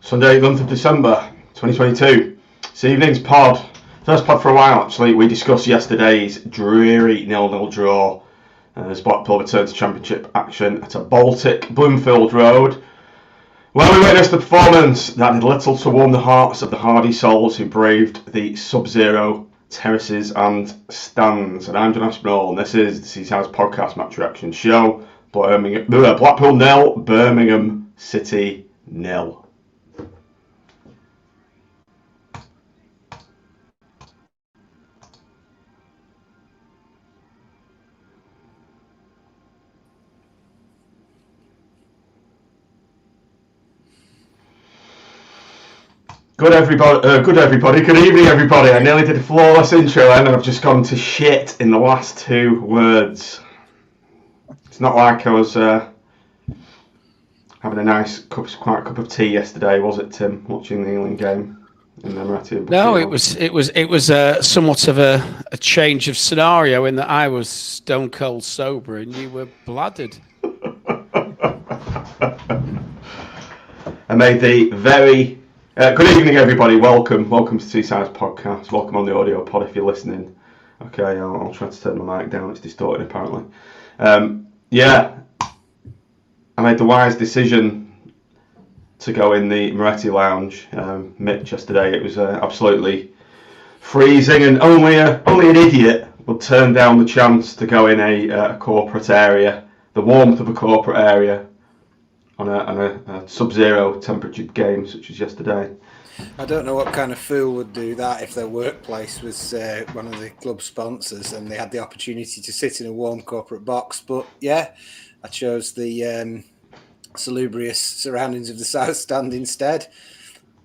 Sunday, 11th of December 2022. This evening's pod. First pod for a while, actually. We discussed yesterday's dreary 0-0 draw as Blackpool returned to Championship action at a Baltic, Bloomfield Road. Well, we witnessed a performance that did little to warm the hearts of the hardy souls who braved the sub-zero terraces and stands. And I'm John Aspinall, and this is the SEASIDE podcast match reaction show. Blackpool 0, Birmingham City 0. Good evening everybody. I nearly did a flawless intro and I've just gone to shit in the last two words. It's not like I was having a nice quiet cup of tea yesterday, was it, Tim? Watching the England game in the Moretti. No, it was somewhat of a change of scenario in that I was stone cold sober and you were bladdered. I made the very good evening, everybody. Welcome to SEASIDE's podcast. Welcome on the audio pod if you're listening. Okay, I'll try to turn my mic down. It's distorted apparently. I made the wise decision to go in the Moretti lounge, Mitch, yesterday. It was absolutely freezing, and only an idiot would turn down the chance to go in a corporate area, the warmth of a corporate area, on a sub-zero temperature game such as yesterday. I don't know what kind of fool would do that if their workplace was one of the club sponsors and they had the opportunity to sit in a warm corporate box. But yeah, I chose the salubrious surroundings of the South Stand instead.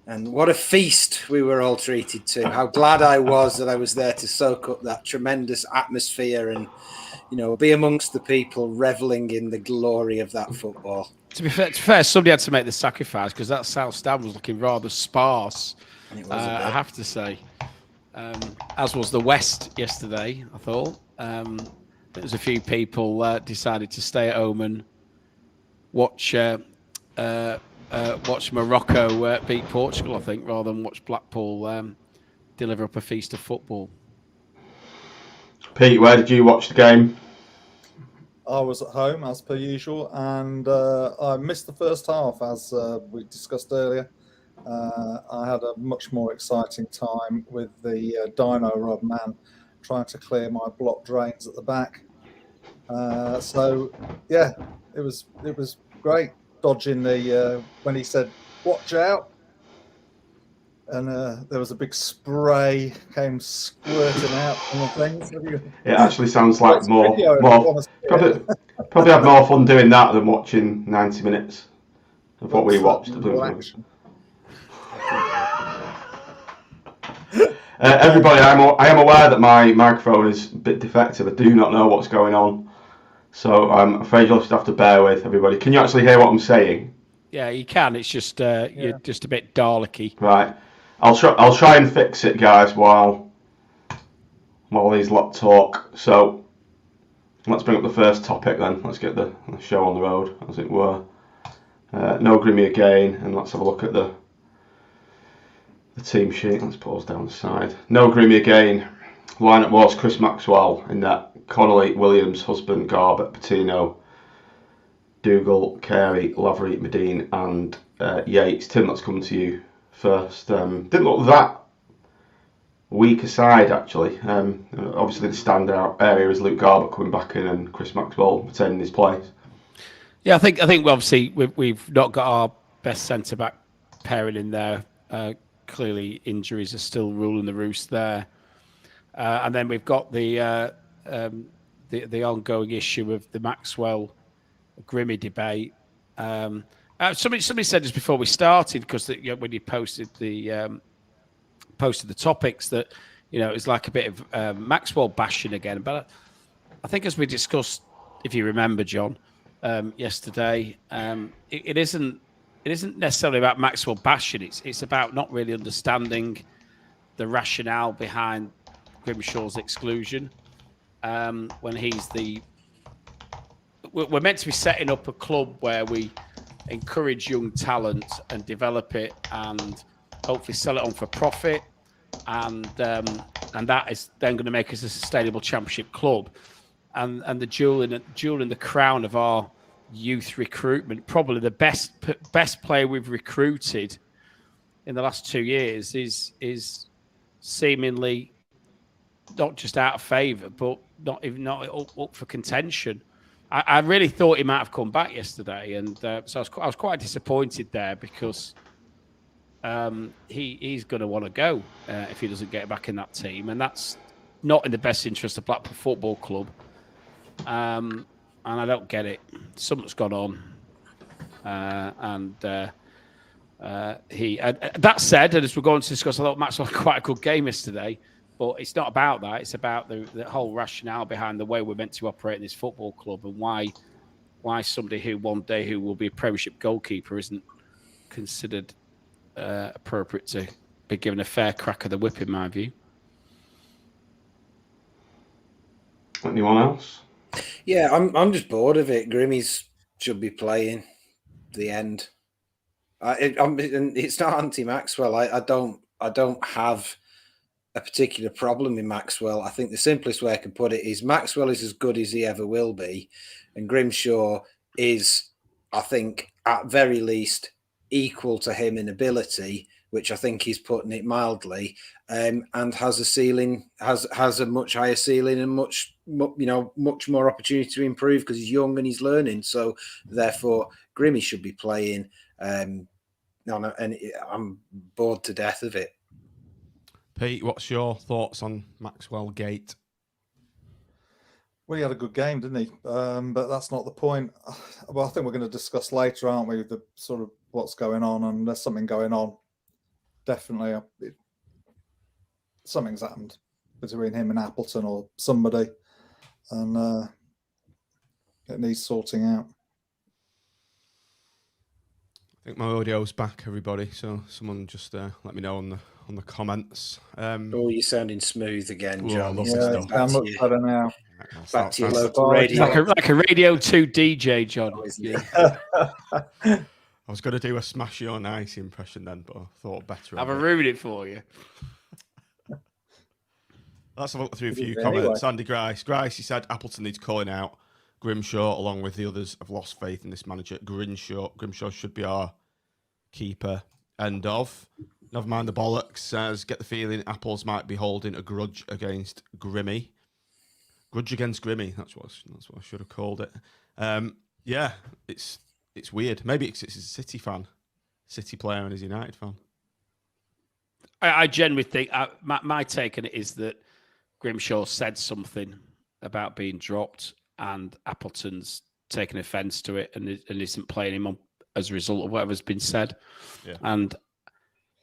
And what a feast we were all treated to. How glad I was that I was there to soak up that tremendous atmosphere and, be amongst the people reveling in the glory of that football. To be fair, somebody had to make the sacrifice because that South Stand was looking rather sparse, I have to say. As was the West yesterday, I thought. There was a few people decided to stay at home and watch Morocco beat Portugal, I think, rather than watch Blackpool deliver up a feast of football. Pete, where did you watch the game? I was at home as per usual, and I missed the first half as we discussed earlier. I had a much more exciting time with the dyno rod man trying to clear my block drains at the back. So yeah, it was great dodging the when he said "watch out," and there was a big spray came squirting out from the things. It actually sounds like more probably had more fun doing that than watching 90 minutes of what we watched. Everybody, I am aware that my microphone is a bit defective. I do not know what's going on, so I'm afraid you'll just have to bear with everybody. Can you actually hear what I'm saying? Yeah, you can. It's just you're just a bit Dalek-y. Right. I'll try and fix it, guys, while these lot talk. So let's bring up the first topic then. Let's get the show on the road, as it were. No Grimmy again, and let's have a look at the team sheet. Let's pause down the side. No Grimmy again. Lineup was Chris Maxwell in that, Connolly, Williams, Husband, Garbutt, Patino, Dougal, Carey, Lavery, Medine, and Yates. Tim, let's come to you first. Didn't look that weak aside, actually. Obviously the standout area is Luke Garbutt coming back in and Chris Maxwell retaining his place. Yeah, I think obviously we've not got our best centre back pairing in there. Clearly injuries are still ruling the roost there, and then we've got the ongoing issue of the Maxwell Grimmy debate. Somebody said this before we started, because when you posted the topics, that it was like a bit of Maxwell bashing again. But I think, as we discussed, if you remember, John, yesterday, it isn't necessarily about Maxwell bashing. It's about not really understanding the rationale behind Grimshaw's exclusion. When we're meant to be setting up a club where we encourage young talent and develop it, and hopefully sell it on for profit, and that is then going to make us a sustainable championship club, and the jewel in the crown of our youth recruitment, probably the best player we've recruited in the last 2 years is seemingly not just out of favour, but not up for contention. I really thought he might have come back yesterday, and so I was quite disappointed there, because he's going to want to go if he doesn't get back in that team, and that's not in the best interest of Blackpool Football Club. And I don't get it. Something's gone on, that said, and as we're going to discuss, I thought Maxwell had quite a good game yesterday. But it's not about that. It's about the whole rationale behind the way we're meant to operate in this football club, and why somebody who one day who will be a Premiership goalkeeper isn't considered appropriate to be given a fair crack of the whip, in my view. Anyone else? Yeah, I'm just bored of it. Grimmy's should be playing. The end. It's not anti-Maxwell. I don't have a particular problem in Maxwell. I think the simplest way I can put it is Maxwell is as good as he ever will be, and Grimshaw is, I think, at very least equal to him in ability, which I think he's putting it mildly, and has a ceiling, has a much higher ceiling, and much more opportunity to improve because he's young and he's learning. So therefore, Grimmy should be playing. And I'm bored to death of it. Pete, what's your thoughts on Maxwell Gate? Well, he had a good game, didn't he? But that's not the point. Well, I think we're going to discuss later, aren't we, the sort of what's going on, and there's something going on. Definitely, something's happened between him and Appleton or somebody, and it needs sorting out. I think my audio's back, everybody. So someone just let me know on the comments. You're sounding smooth again, John. I'm much better now. Back to your local radio. Like a Radio 2 DJ, John. I was going to do a Smash Your Nice impression then, but I thought better. I've ruined it for you. Let's have a look through a few comments. Andy Grice, he said Appleton needs calling out. Grimshaw, along with the others, have lost faith in this manager. Grimshaw should be our keeper. End of. Never mind the bollocks. Says, get the feeling Apples might be holding a grudge against Grimmy. Grudge against Grimmy. That's what I should have called it. Yeah, it's weird. Maybe it's a City fan, City player, and he's a United fan. I genuinely think my take on it is that Grimshaw said something about being dropped, and Appleton's taken offence to it and isn't playing him on as a result of whatever's been said. Yeah. And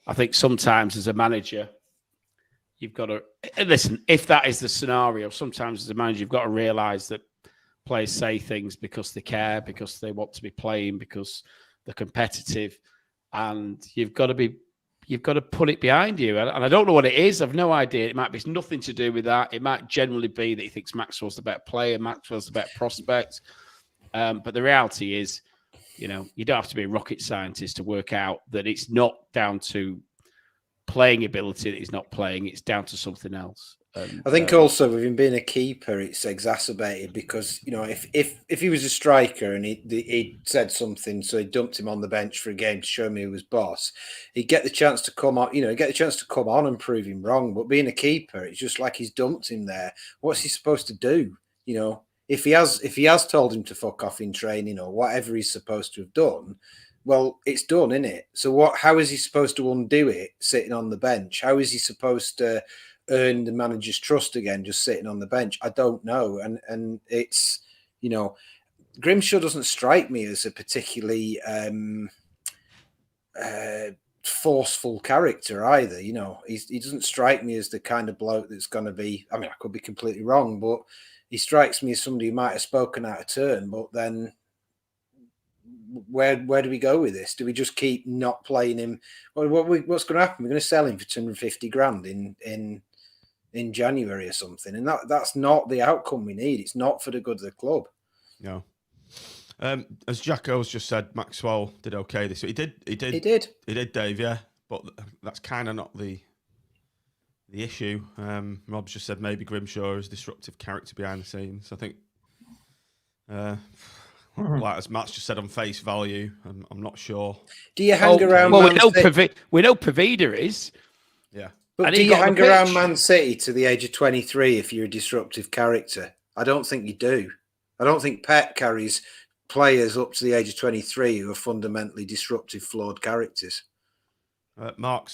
I think sometimes as a manager, you've got to listen. If that is the scenario, sometimes as a manager, you've got to realise that players say things because they care, because they want to be playing, because they're competitive, and you've got to put it behind you. And I don't know what it is. I've no idea. It might be nothing to do with that. It might generally be that he thinks Maxwell's the better player, Maxwell's the better prospect. But the reality is, you don't have to be a rocket scientist to work out that it's not down to playing ability that he's not playing. It's down to something else. I think also with him being a keeper, it's exacerbated because, if he was a striker and he said something, so he dumped him on the bench for a game to show me he was boss, he'd get the chance to come on, and prove him wrong. But being a keeper, it's just like he's dumped him there. What's he supposed to do? If he has told him to fuck off in training or whatever he's supposed to have done, well, it's done, isn't it? So how is he supposed to undo it sitting on the bench? How is he supposed to earn the manager's trust again just sitting on the bench? I don't know. And it's, Grimshaw doesn't strike me as a particularly forceful character either. He doesn't strike me as the kind of bloke that's going to be, I could be completely wrong, but he strikes me as somebody who might have spoken out of turn. But then where do we go with this? Do we just keep not playing him? What's going to happen? We're going to sell him for 250 grand in January or something, and that's not the outcome we need. It's not for the good of the club. No. As Jacko's just said, Maxwell did okay this week. He did, Dave. Yeah, but that's kind of not the issue. Rob's just said maybe Grimshaw is a disruptive character behind the scenes. I think, like as Matt's just said, on face value, I'm not sure. Do you hang around? Well, we know Pavida is. Yeah. But do you hang around Man City to the age of 23 if you're a disruptive character? I don't think you do. I don't think Pep carries players up to the age of 23 who are fundamentally disruptive, flawed characters. Mark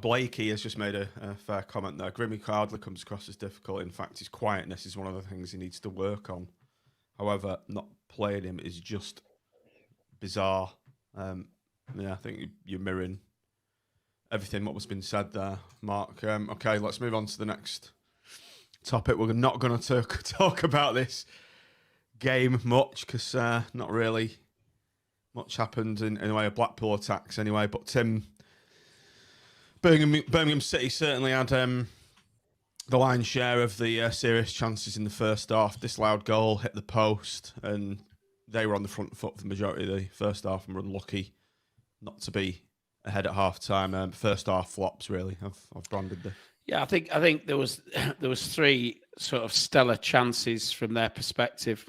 Blakey has just made a fair comment there. Grimmy hardly comes across as difficult. In fact, his quietness is one of the things he needs to work on. However, not playing him is just bizarre. I think you're mirroring everything what was been said there, Mark. Okay, let's move on to the next topic. We're not going to talk about this game much because not really much happened in the way of Blackpool attacks anyway. But Tim, Birmingham City certainly had the lion's share of the serious chances in the first half. Disallowed goal hit the post, and they were on the front foot for the majority of the first half and were unlucky not to be ahead at half time. First half flops, really. I've branded the. Yeah, I think there was three sort of stellar chances from their perspective,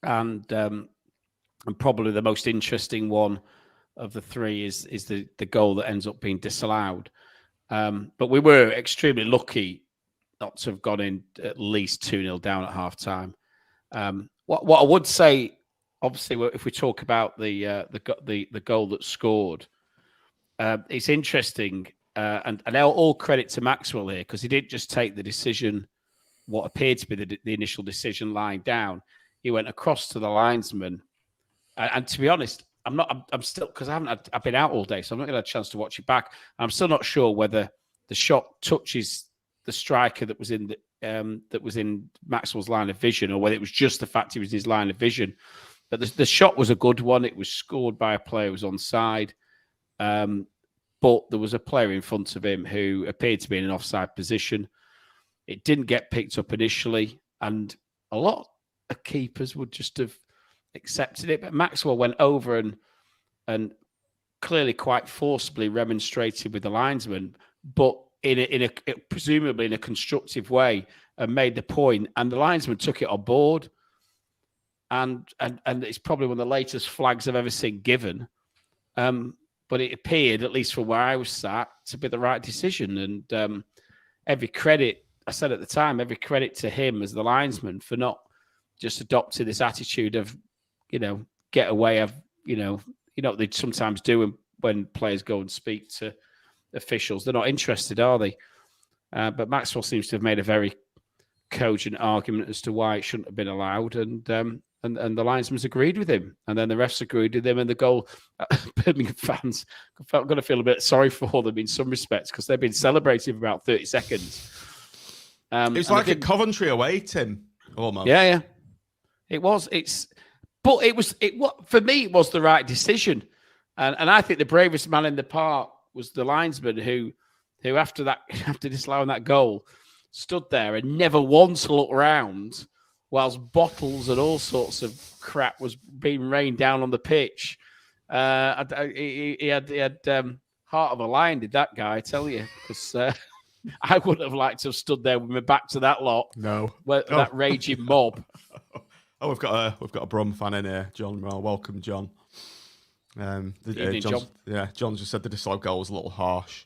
and probably the most interesting one of the three is the goal that ends up being disallowed. But we were extremely lucky not to have gone in at least 2-0 down at half time. What I would say, obviously, if we talk about the goal that scored, it's interesting, and all credit to Maxwell here, because he didn't just take the decision, what appeared to be the initial decision, lying down. He went across to the linesman, and to be honest, I'm still, because I've been out all day, so I'm not going to have a chance to watch it back. I'm still not sure whether the shot touches the striker that was in Maxwell's line of vision, or whether it was just the fact he was in his line of vision. But the shot was a good one. It was scored by a player who was onside. But there was a player in front of him who appeared to be in an offside position. It didn't get picked up initially, and a lot of keepers would just have accepted it. But Maxwell went over and clearly quite forcibly remonstrated with the linesman, but presumably in a constructive way, and made the point. And the linesman took it on board. And it's probably one of the latest flags I've ever seen given. But it appeared, at least from where I was sat, to be the right decision. And every credit, I said at the time, every credit to him as the linesman for not just adopting this attitude of, get away. They sometimes do when players go and speak to officials. They're not interested, are they? But Maxwell seems to have made a very cogent argument as to why it shouldn't have been allowed. And the linesman's agreed with him, and then the refs agreed with him, and the goal. Birmingham fans going to feel a bit sorry for them in some respects, because they've been celebrating for about 30 seconds. It's like a Coventry away, Tim. Almost. Yeah. It was. For me, it was the right decision, and I think the bravest man in the park was the linesman who after disallowing that goal, stood there and never once looked round, whilst bottles and all sorts of crap was being rained down on the pitch. He had heart of a lion, did that guy, I tell you, because I wouldn't have liked to have stood there with my back to that lot. No, that raging mob. Oh, we've got a Brum fan in here, John. Well, welcome, John. John. Yeah, John just said the disallowed goal was a little harsh,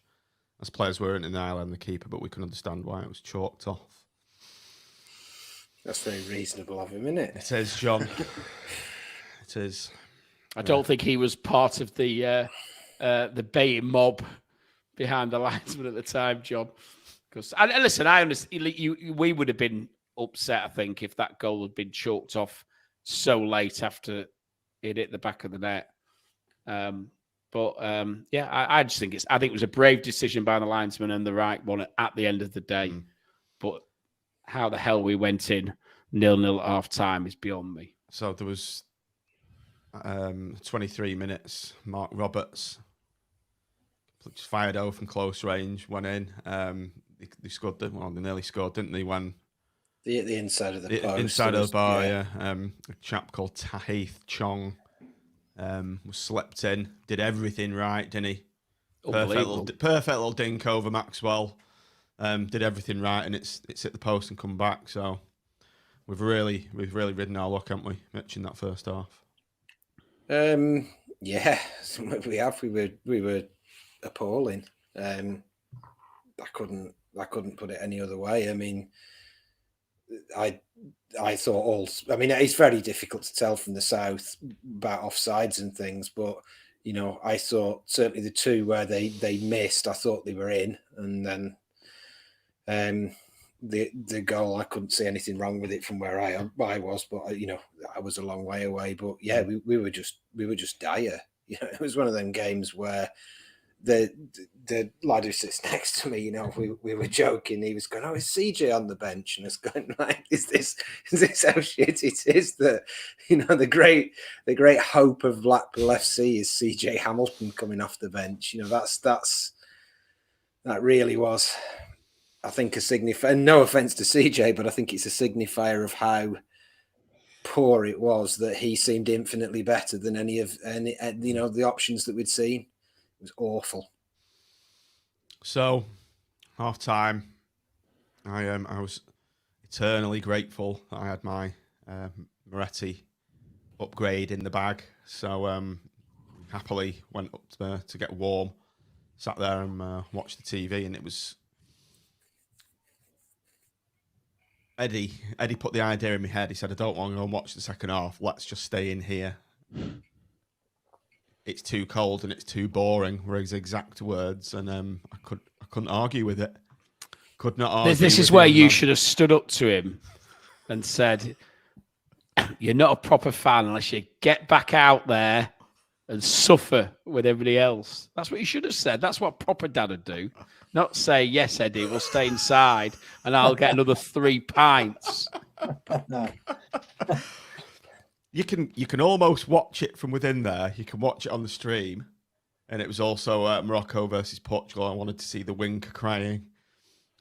as players weren't in the island, the keeper, but we can understand why it was chalked off. That's very reasonable of him, isn't it? It is, John. It is. I don't think he was part of the baying mob behind the linesman at the time, John. Because listen, I understand. We would have been upset, I think, if that goal had been chalked off so late after it hit the back of the net. I just think I think it was a brave decision by the linesman and the right one at the end of the day. But how the hell we went in 0-0 at half time is beyond me. So there was 23 minutes. Mark Roberts just fired over from close range, went in. They scored. They nearly scored, didn't they? When The inside of the post. Inside of the bar, yeah. A chap called Tahith Chong was slept in, did everything right, didn't he? Perfect little dink over Maxwell. Did everything right, and it's hit the post and come back. So we've really ridden our luck, haven't we? Mitch, in that first half. Yeah, we have. We were appalling. I couldn't put it any other way. I mean, I thought I mean, it's very difficult to tell from the south about offsides and things, but you know, I thought certainly the two where they missed, I thought they were in, and then the goal, I couldn't see anything wrong with it from where I was, but you know, I was a long way away. But yeah, we were just dire. You know, it was one of them games where the lad who sits next to me, you know, we were joking. He was going, "Oh, is CJ on the bench?" And I was going, "Like, is this how shit it is that, you know, the great hope of Blackpool FC is CJ Hamilton coming off the bench?" You know, that really was, I think, a signifier. And no offense to CJ, but I think it's a signifier of how poor it was that he seemed infinitely better than any you know, the options that we'd seen. It was awful. So, half time, I was eternally grateful that I had my Moretti upgrade in the bag. So happily went up to get warm, sat there and watched the TV, and it was Eddie put the idea in my head. He said, "I don't want to go and watch the second half. Let's just stay in here. It's too cold and it's too boring," were his exact words, and I couldn't argue with it. Could not argue. This is where you should have stood up to him and said, "You're not a proper fan unless you get back out there and suffer with everybody else." That's what you should have said. That's what proper dad would do. Not say, "Yes, Eddie, we'll stay inside and I'll get another 3 pints." No. You can almost watch it from within there. You can watch it on the stream, and it was also Morocco versus Portugal. I wanted to see the Winker crying,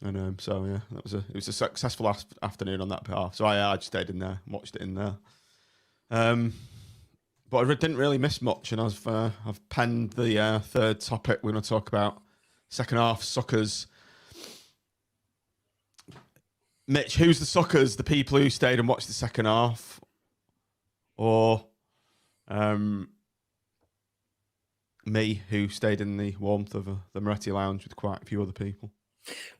and so yeah, it was a successful afternoon on that behalf. So I just stayed in there, watched it in there, but I didn't really miss much. And I've penned the third topic we're going to talk about: second half suckers. Mitch, who's the suckers? The people who stayed and watched the second half, or me, who stayed in the warmth of the Moretti Lounge with quite a few other people?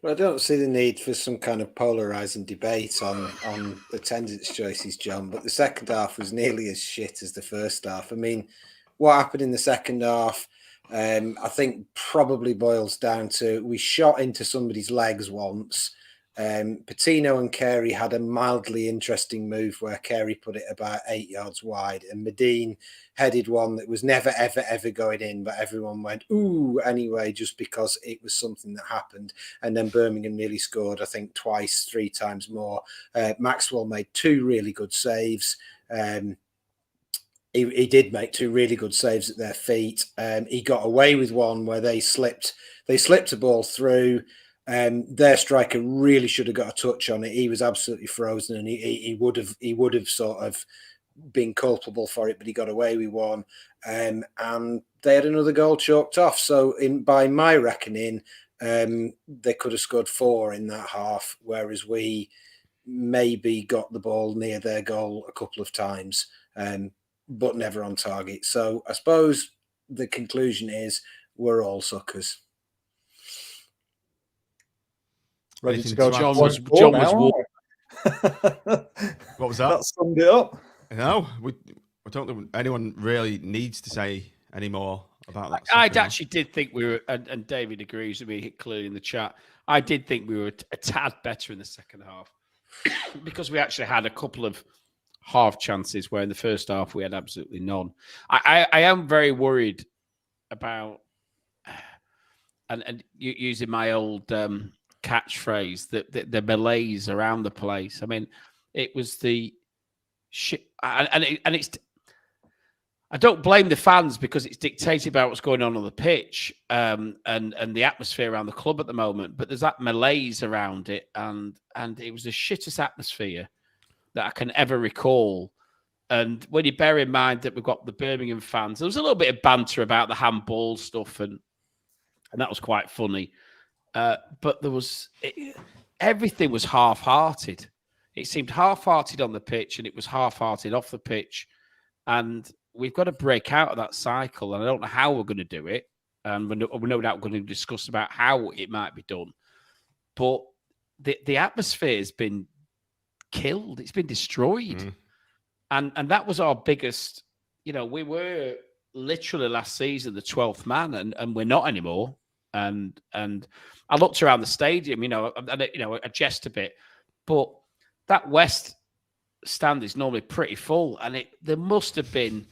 Well, I don't see the need for some kind of polarising debate on attendance choices, John, but the second half was nearly as shit as the first half. I mean, what happened in the second half, I think probably boils down to we shot into somebody's legs once. Patino and Carey had a mildly interesting move where Carey put it about 8 yards wide, and Medine headed one that was never, ever going in, but everyone went, "Ooh," anyway, just because it was something that happened. And then Birmingham nearly scored, I think, twice, 3 times more. Maxwell made 2 really good saves. He did make 2 really good saves at their feet. He got away with one where they slipped a ball through. Their striker really should have got a touch on it. He was absolutely frozen, and he would have sort of been culpable for it, but he got away with one. And they had another goal chalked off. So by my reckoning, they could have scored 4 in that half, whereas we maybe got the ball near their goal a couple of times, but never on target. So I suppose the conclusion is we're all suckers. Ready to go. John was warm. What was that? That summed it up. No, I don't think anyone really needs to say any more about that. I actually did think we were, and David agrees with me clearly in the chat, I did think we were a tad better in the second half because we actually had a couple of half chances where in the first half we had absolutely none. I am very worried about, and using my old catchphrase, the malaise around the place. I mean, it was the shit, and it's. I don't blame the fans because it's dictated by what's going on the pitch and the atmosphere around the club at the moment. But there's that malaise around it, and it was the shittest atmosphere that I can ever recall. And when you bear in mind that we've got the Birmingham fans, there was a little bit of banter about the handball stuff, and that was quite funny. But everything was half-hearted. It seemed half-hearted on the pitch, and it was half-hearted off the pitch. And we've got to break out of that cycle, and I don't know how we're going to do it. And we're no doubt going to discuss about how it might be done. But the atmosphere has been killed. It's been destroyed. And that was our biggest, we were literally last season the 12th man, and we're not anymore. And I looked around the stadium, I jest a bit, but that West stand is normally pretty full, and there must have been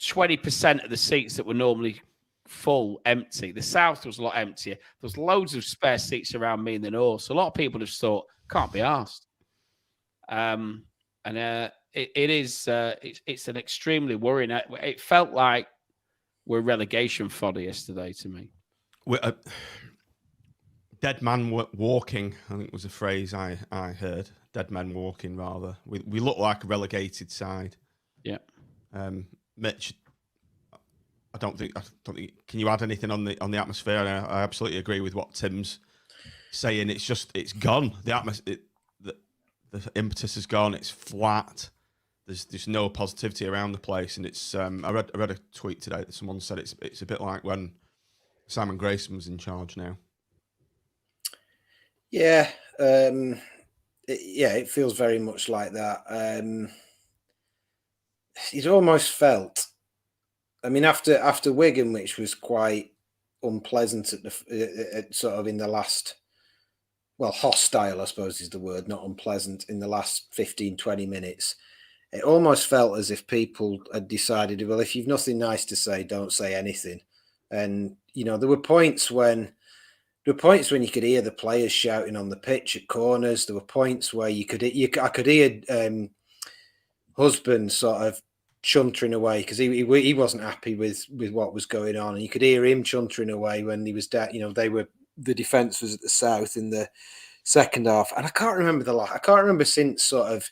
20% of the seats that were normally full empty. The South was a lot emptier. There was loads of spare seats around me in the North, so a lot of people just thought, can't be asked. It's an extremely worrying. It felt like we're relegation fodder yesterday to me. Dead man walking, I think was a phrase I heard. Dead men walking, rather. We look like a relegated side. Yeah. Mitch, I don't think. Can you add anything on the atmosphere? I absolutely agree with what Tim's saying. It's gone. The atmosphere, the impetus is gone. It's flat. There's no positivity around the place, and it's. I read a tweet today that someone said it's a bit like when Simon Grayson was in charge now. Yeah. It feels very much like that. It almost felt. I mean, after Wigan, which was quite unpleasant at sort of in the last, hostile, I suppose is the word, not unpleasant, in the last 15, 20 minutes. It almost felt as if people had decided, well, if you've nothing nice to say, don't say anything. And, there were points when you could hear the players shouting on the pitch at corners. There were points where I could hear Husband sort of chuntering away because he wasn't happy with what was going on, and you could hear him chuntering away when he was down. The defence was at the South in the second half, and I can't remember I can't remember since sort of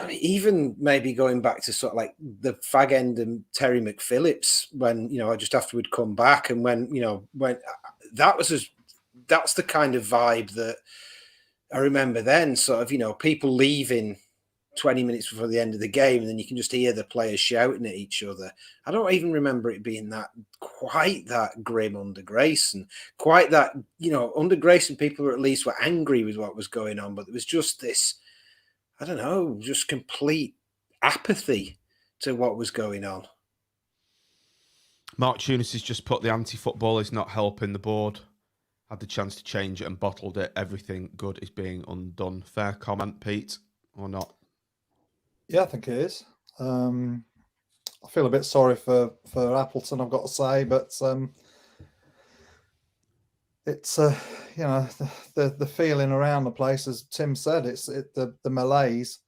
even maybe going back to sort of like the fag end and Terry McPhillips when just after we'd come back, and when that's the kind of vibe that I remember then. Sort of people leaving 20 minutes before the end of the game, and then you can just hear the players shouting at each other. I don't even remember it being quite that grim under Grayson, quite that, under Grayson people at least were angry with what was going on, but there was just this, I don't know, just complete apathy to what was going on. Mark Tunis has just put the anti-football is not helping the board. Had the chance to change it and bottled it. Everything good is being undone. Fair comment, Pete, or not? Yeah, I think it is. I feel a bit sorry for Appleton, I've got to say, but it's the feeling around the place, as Tim said, the malaise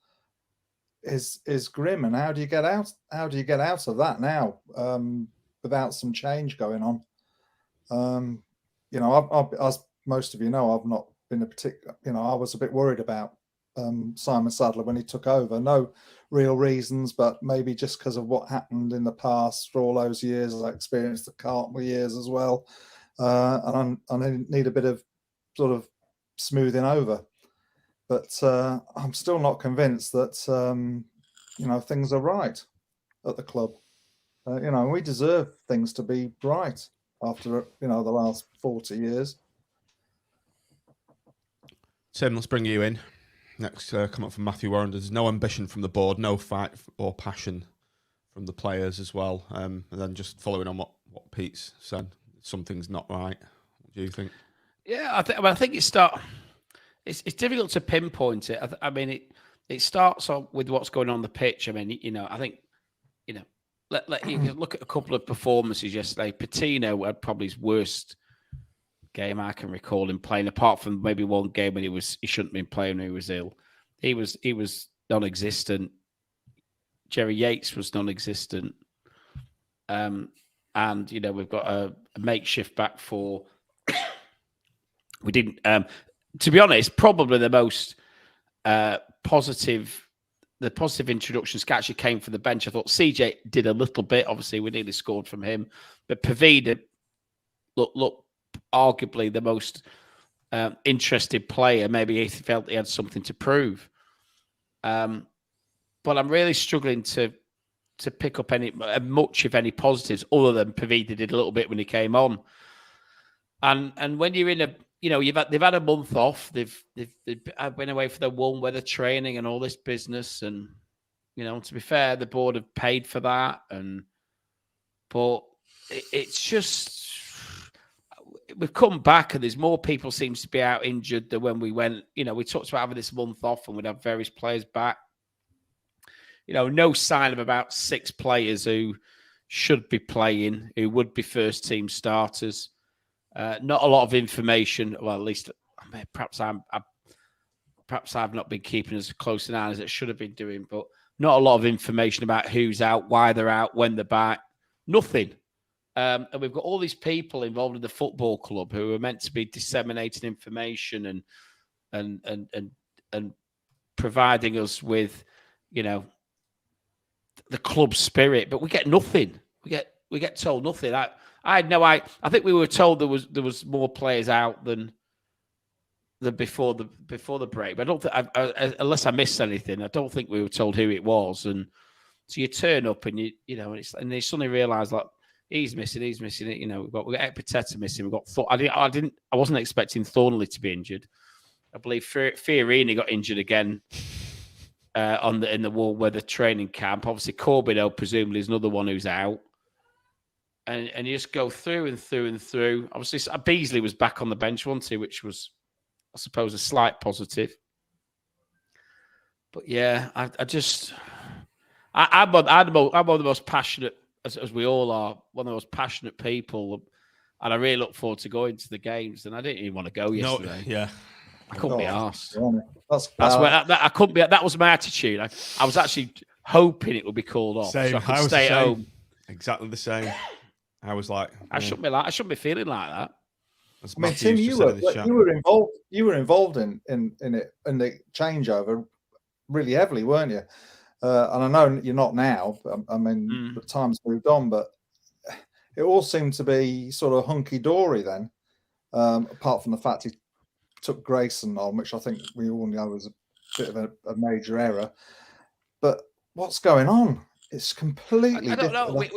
is grim. And how do you get out? How do you get out of that now without some change going on? As most of you know, I've not been a particular. I was a bit worried about Simon Sadler when he took over. No real reasons, but maybe just because of what happened in the past for all those years. I experienced the Cartmel years as well, and I need a bit of sort of smoothing over. But I'm still not convinced that things are right at the club. We deserve things to be right after the last 40 years. Tim, let's bring you in. Next comment from Matthew Warren. There's no ambition from the board, no fight or passion from the players as well. And then just following on what Pete's said, something's not right. What do you think? Yeah, I think it's difficult to pinpoint it. I mean, it starts off with what's going on the pitch. I mean, I think, let you look at a couple of performances yesterday. Patino had probably his worst game I can recall him playing, apart from maybe one game when he shouldn't have been playing when he was ill. He was non-existent. Jerry Yates was non-existent. And, you know, we've got a makeshift back four. We didn't, to be honest, probably the most positive introductions actually came from the bench. I thought CJ did a little bit. Obviously, we nearly scored from him. But Pavida looked arguably the most interested player. Maybe he felt he had something to prove. But I'm really struggling to pick up much, if any, positives, other than Pavida did a little bit when he came on. And when you're in a, you know, they've had a month off. They've been away for their warm weather training and all this business. And, you know, to be fair, the board have paid for that. But it's just, we've come back and there's more people seems to be out injured than when we went. You know, we talked about having this month off and we'd have various players back. You know, no sign of about 6 players who should be playing, who would be first team starters. Not a lot of information. Well, at least perhaps I've not been keeping as close an eye as it should have been doing, but not a lot of information about who's out, why they're out, when they're back. Nothing. And we've got all these people involved in the football club who are meant to be disseminating information and providing us with, you know, the club spirit, but we get nothing. We get told nothing. I think we were told there was more players out than before the break. But I don't think, unless I missed anything, I don't think we were told who it was. And so you turn up and you know, and they suddenly realise like he's missing it. You know, we got Epiteta missing. We've got I wasn't expecting Thornley to be injured. I believe Fiorini got injured again. In the warm weather training camp. Obviously, Corbino presumably is another one who's out. And you just go through and through and through. Obviously, Beasley was back on the bench, wasn't he? Which was, I suppose, a slight positive. But yeah, I'm one of the most passionate, as we all are, one of the most passionate people. And I really look forward to going to the games. And I didn't even want to go yesterday. No, yeah. I couldn't be arsed. I couldn't be. That was my attitude. I was actually hoping it would be called off, same. so I could stay at home. Exactly the same. I was like, I shouldn't be feeling like that. I mean, Tim, you were involved in it in the changeover really heavily, weren't you? And I know you're not now. I mean, the time's moved on, but it all seemed to be sort of hunky dory then. Apart from the fact he took Grayson on, which I think we all know was a bit of a major error. But what's going on? It's completely. I don't know. We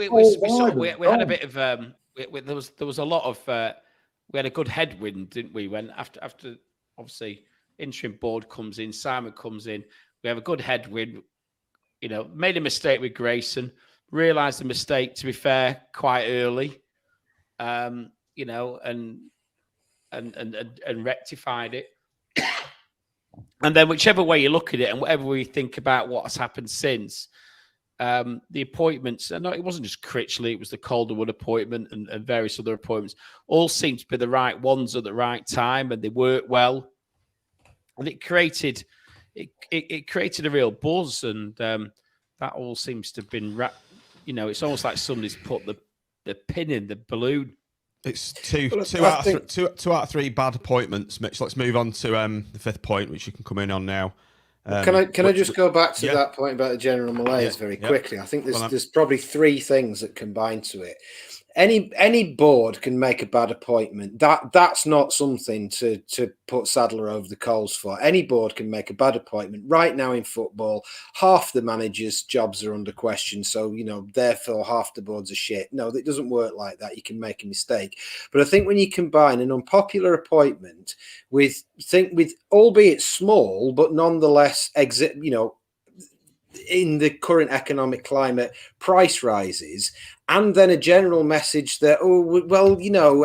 had a bit of. There was a lot of. We had a good headwind, didn't we? When after obviously interim board comes in, Simon comes in. We have a good headwind. You know, made a mistake with Grayson. Realised the mistake. To be fair, quite early. You know, and rectified it. And then whichever way you look at it and whatever we think about what has happened since, the appointments, and it wasn't just Critchley, it was the Calderwood appointment and various other appointments, all seemed to be the right ones at the right time, and they worked well. And it created a real buzz, and that all seems to have been, you know, it's almost like somebody's put the pin in the balloon. It's two out of 3 bad appointments, Mitch. Let's move on to the 5th point, which you can come in on now. Can I just go back to that point about the general malaise very quickly? I think there's probably 3 things that combine to it. Any board can make a bad appointment. That's not something to put Sadler over the coals for. Any board can make a bad appointment. Right now in football, half the managers' jobs are under question. So, you know, therefore half the boards are shit. No, it doesn't work like that. You can make a mistake. But I think when you combine an unpopular appointment with albeit small, but nonetheless, in the current economic climate, price rises, and then a general message that,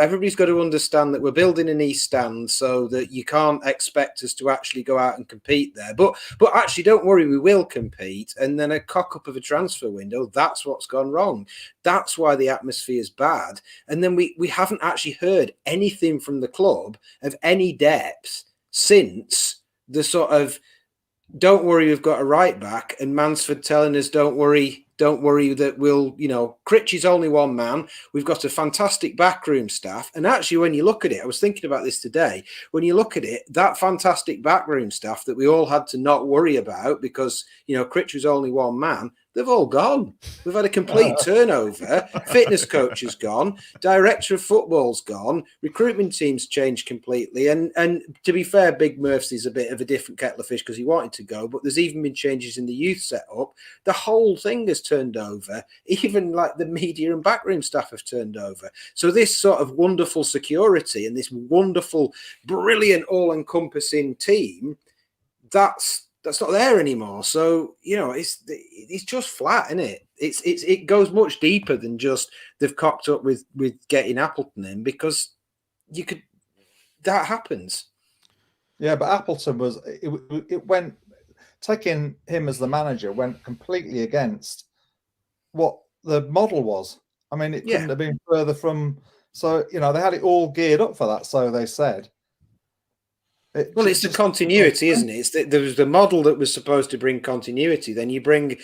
everybody's got to understand that we're building an East Stand so that you can't expect us to actually go out and compete there. But actually, don't worry, we will compete. And then a cock-up of a transfer window, that's what's gone wrong. That's why the atmosphere is bad. And then we haven't actually heard anything from the club of any depth since the sort of don't worry, we've got a right back, and Mansford telling us, don't worry that we'll, Critch is only one man. We've got a fantastic backroom staff. And actually, when you look at it, I was thinking about this today, when you look at it, that fantastic backroom staff that we all had to not worry about because, Critch was only one man, they've all gone. We've had a complete turnover. Fitness coach is gone. Director of football's gone. Recruitment team's changed completely. And to be fair, Big Murph's is a bit of a different kettle of fish because he wanted to go. But there's even been changes in the youth setup. The whole thing has turned over. Even like the media and backroom staff have turned over. So this sort of wonderful security and this wonderful, brilliant, all-encompassing team, that's not there anymore. So, it's just flat, isn't it? It goes much deeper than just they've cocked up with getting Appleton in, because that happens. Yeah, but Appleton it went, taking him as the manager went completely against what the model was. I mean, it couldn't have been further from. So, they had it all geared up for that, so they said. It's the continuity, isn't it? There was the model that was supposed to bring continuity. Then you bring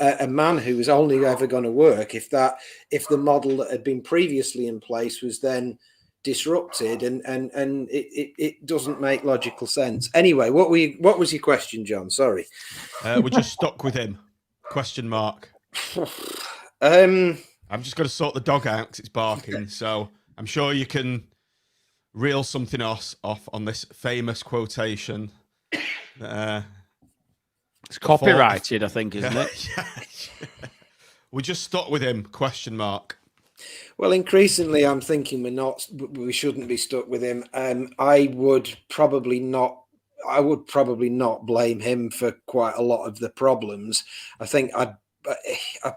a man who was only ever going to work if the model that had been previously in place was then disrupted, and it doesn't make logical sense. Anyway, what was your question, John? Sorry. We're just stuck with him. Question mark. I'm just going to sort the dog out because it's barking. So I'm sure you can reel something off on this famous quotation. It's copyrighted, I think, isn't it? Yeah. We're just stuck with him. Question mark. Well, increasingly, I'm thinking we shouldn't be stuck with him. I would probably not blame him for quite a lot of the problems. I think I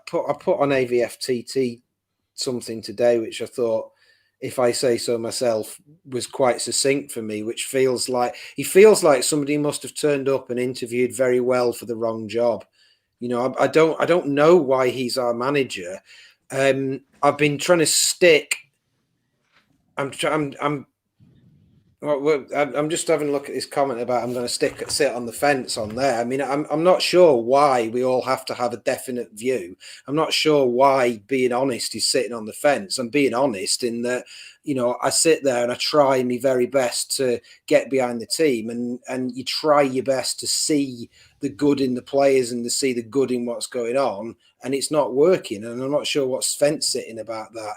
put on AVFTT something today, which I thought, if I say so myself, was quite succinct for me, which feels like somebody must have turned up and interviewed very well for the wrong job. I don't know why he's our manager. I've been trying to stick. I'm just having a look at this comment about I'm going to sit on the fence on there. I mean, I'm not sure why we all have to have a definite view. I'm not sure why being honest is sitting on the fence. I'm being honest in that, I sit there and I try my very best to get behind the team, and you try your best to see the good in the players and to see the good in what's going on, and it's not working. And I'm not sure what's fence sitting about that.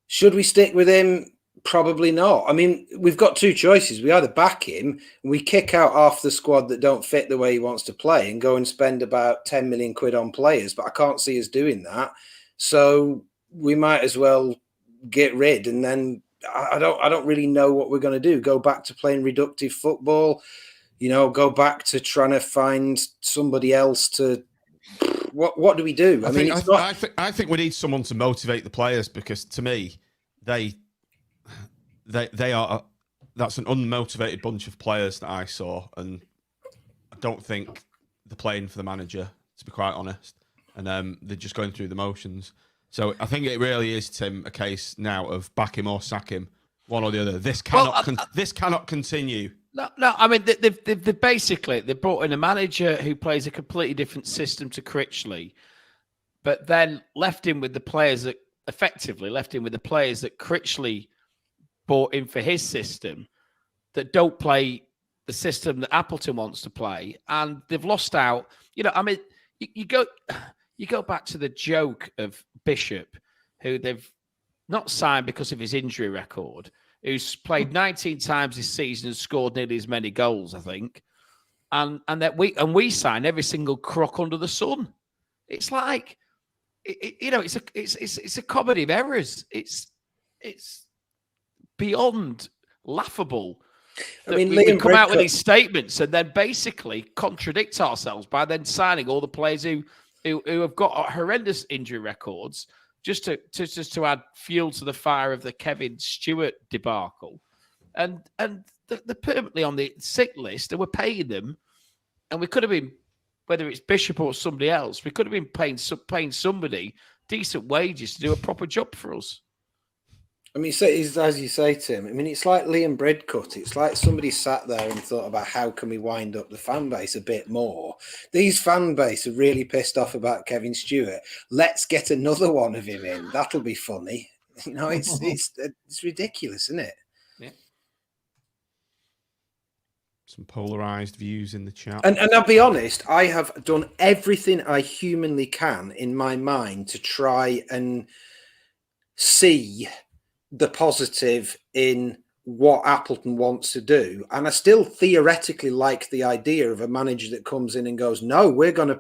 Should we stick with him? Probably not. I mean, we've got two choices. We either back him and we kick out half the squad that don't fit the way he wants to play and go and spend about 10 million quid on players, but I can't see us doing that. So we might as well get rid, and then I don't really know what we're going to do. Go back to playing reductive football, go back to trying to find somebody else to. What do we do? I think we need someone to motivate the players, because to me, they are. That's an unmotivated bunch of players that I saw, and I don't think they're playing for the manager, to be quite honest. And they're just going through the motions. So I think it really is, Tim, a case now of back him or sack him, one or the other. This cannot continue. No. I mean, they basically brought in a manager who plays a completely different system to Critchley, but then left him with the players that Critchley brought in for his system, that don't play the system that Appleton wants to play, and they've lost out. I mean, you go back to the joke of Bishop, who they've not signed because of his injury record, who's played 19 times this season and scored nearly as many goals, I think, and we sign every single crock under the sun. It's like, it's a comedy of errors. It's beyond laughable. I mean, we come out with these statements and then basically contradict ourselves by then signing all the players who have got horrendous injury records, just to add fuel to the fire of the Kevin Stewart debacle, and they're permanently on the sick list, and we're paying them, and we could have been, whether it's Bishop or somebody else, we could have been paying somebody decent wages to do a proper job for us. I mean, as you say, Tim, I mean, it's like Liam Bridcut. It's like somebody sat there and thought about how can we wind up the fan base a bit more. These fan base are really pissed off about Kevin Stewart. Let's get another one of him in. That'll be funny. You know, it's ridiculous, isn't it? Yeah. Some polarized views in the chat. And I'll be honest, I have done everything I humanly can in my mind to try and see the positive in what Appleton wants to do, and I still theoretically like the idea of a manager that comes in and goes, no, we're gonna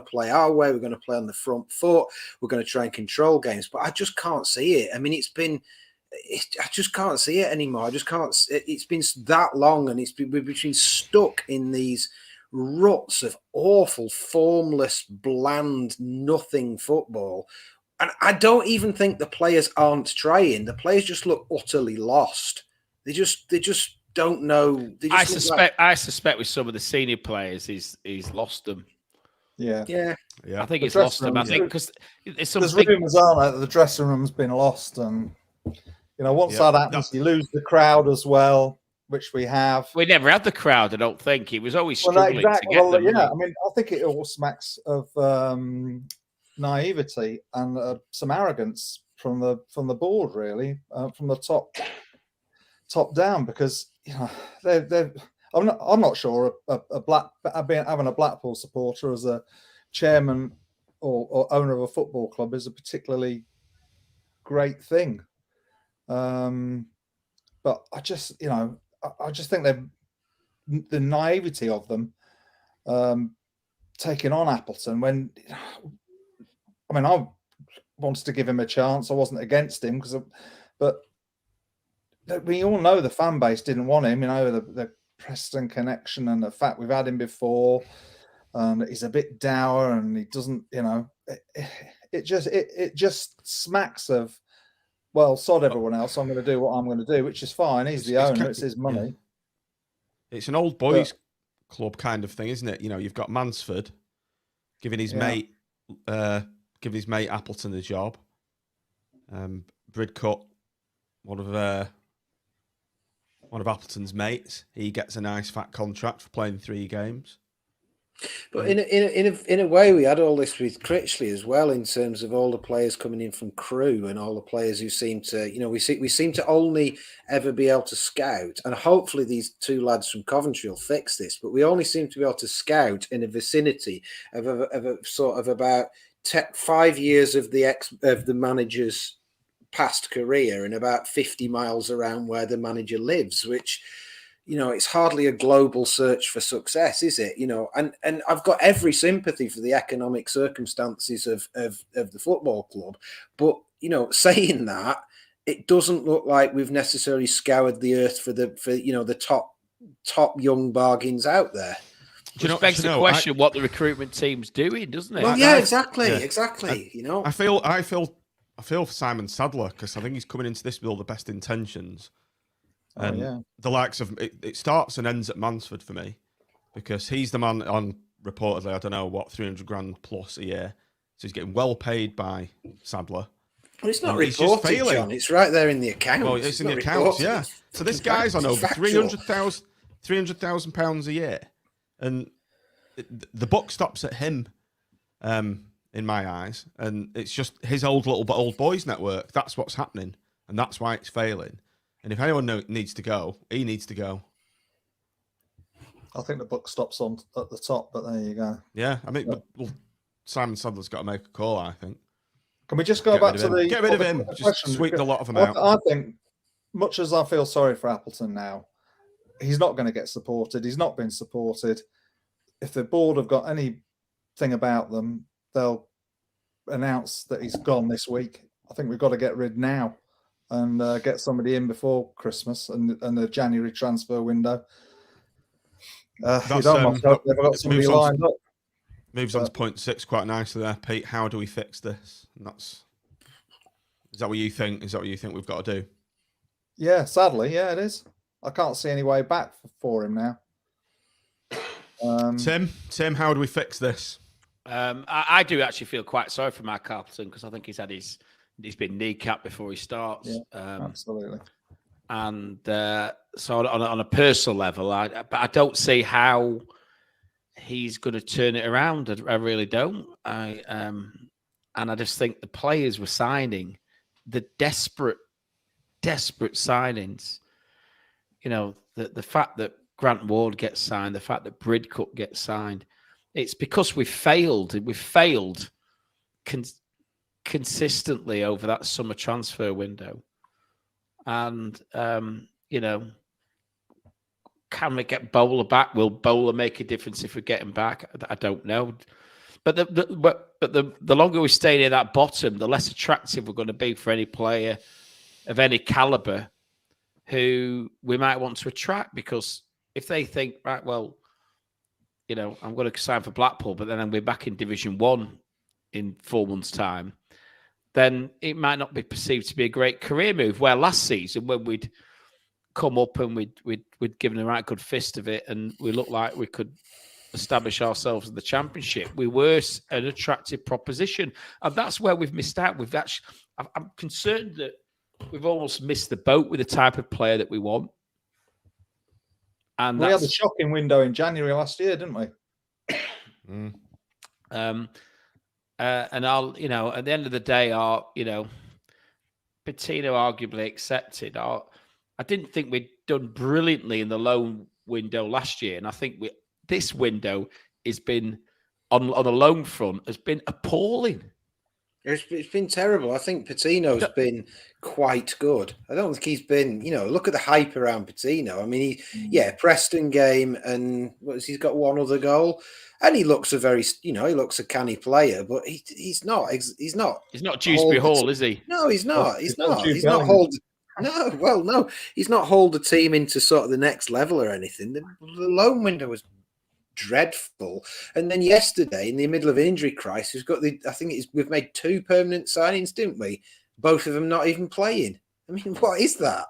play our way, we're gonna play on the front foot, we're gonna try and control games. But I just can't see it. I mean, I just can't see it anymore. I just can't. It's been that long, and we've been stuck in these ruts of awful, formless, bland, nothing football. And I don't even think the players aren't trying. The players just look utterly lost. They just don't know. I suspect with some of the senior players, he's lost them. Yeah. I think he's lost them. I think because there's rumours, aren't there, that the dressing room's been lost, and once that happens, you lose the crowd as well, which we have. We never had the crowd. I don't think it was always struggling to get them. Yeah, I mean, I think it all smacks of naivety and some arrogance from the board, really, from the top down, because I'm not sure having a Blackpool supporter as a chairman or owner of a football club is a particularly great thing, but I just think the naivety of them taking on Appleton when. I mean, I wanted to give him a chance. I wasn't against him but we all know the fan base didn't want him. The Preston connection and the fact we've had him before, and he's a bit dour and he doesn't. It just smacks of, well, sod everyone else. I'm going to do what I'm going to do, which is fine. He's the owner. It's his money. Yeah. It's an old boys club kind of thing, isn't it? You've got Mansford giving his mate. Giving his mate Appleton the job. Bridcut, one of Appleton's mates, he gets a nice fat contract for playing 3 games. But in a way, we had all this with Critchley as well, in terms of all the players coming in from Crewe and all the players who seem to, we seem to only ever be able to scout, and hopefully these 2 lads from Coventry will fix this. But we only seem to be able to scout in a vicinity of a sort of about 5 years of the manager's past career and about 50 miles around where the manager lives, which, it's hardly a global search for success, is it? And I've got every sympathy for the economic circumstances of the football club. But, saying that, it doesn't look like we've necessarily scoured the earth for the top young bargains out there. Which begs the question what the recruitment team's doing, doesn't it? Well, exactly. I feel for Simon Sadler, because I think he's coming into this with all the best intentions. And the likes of it starts and ends at Mansford for me, because he's the man on reportedly, I don't know what, 300 grand plus a year. So he's getting well paid by Sadler. Well, it's not reported, John. It's right there in the accounts. Well, it's in the accounts, yeah. So this guy's on over £300,000 a year. And the buck stops at him, in my eyes, and it's just his old boys network. That's what's happening, and that's why it's failing. And if anyone needs to go, he needs to go. I think the buck stops at the top, but there you go. Yeah, I mean, Simon Sadler's got to make a call, I think. Can we just go back to get rid of him? Just sweep a lot of them out. I think, much as I feel sorry for Appleton now, he's not going to get supported. He's not been supported. If the board have got anything about them, they'll announce that he's gone this week. I think we've got to get rid now and get somebody in before Christmas and the January transfer window. They've got somebody lined up. Moves on to point 6 quite nicely there, Pete. How do we fix this? And is that what you think? Is that what you think we've got to do? Yeah, sadly, yeah, it is. I can't see any way back for him now. Tim, how do we fix this? I do actually feel quite sorry for Mark Carpleton, because I think he's had his he's been kneecapped before he starts. Yeah, absolutely. And so on a personal level, but I don't see how he's going to turn it around. I really don't. And I just think the players we're signing, the desperate signings. You know, the fact that Grant Ward gets signed, the fact that Bridcut gets signed, it's because we've failed. We've failed consistently over that summer transfer window. And, you know, can we get Bowler back? Will Bowler make a difference if we get him back? I don't know. But the longer we stay near that bottom, the less attractive we're going to be for any player of any caliber who we might want to attract, because if they think, right, well, you know, I'm going to sign for Blackpool, but then I'm going to be back in Division 1 in 4 months' time, then it might not be perceived to be a great career move. Where last season, when we'd come up and we'd given a right good fist of it and we looked like we could establish ourselves in the Championship, we were an attractive proposition. And that's where we've missed out. I'm concerned that we've almost missed the boat with the type of player that we want. And we had a shocking window in January last year, didn't we? And I'll, you know, at the end of the day, Patino arguably accepted. I didn't think we'd done brilliantly in the loan window last year, and I think this window has been on the loan front has been appalling. It's been terrible. I think Patino's been quite good. I don't think he's been, look at the hype around Patino. I mean, Preston game, and he's got one other goal, and he looks he looks a canny player, but he's not Dewsbury Hall, is he? No, he's not. He's not. He's not hold. No, he's not hold the team into sort of the next level or anything. The loan window was dreadful. And then yesterday, in the middle of an injury crisis, we've made 2 permanent signings, didn't we? Both of them not even playing. I mean, what is that?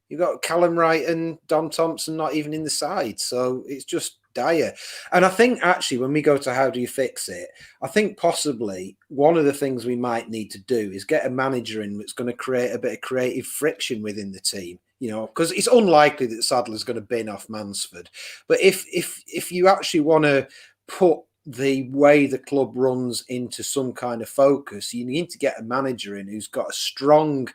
You've got Callum Wright and Don Thompson not even in the side. So it's just dire. And I think actually when we go to how do you fix it, I think possibly one of the things we might need to do is get a manager in that's going to create a bit of creative friction within the team. Because it's unlikely that Sadler's going to bin off Mansford. But if you actually want to put the way the club runs into some kind of focus, you need to get a manager in who's got a strong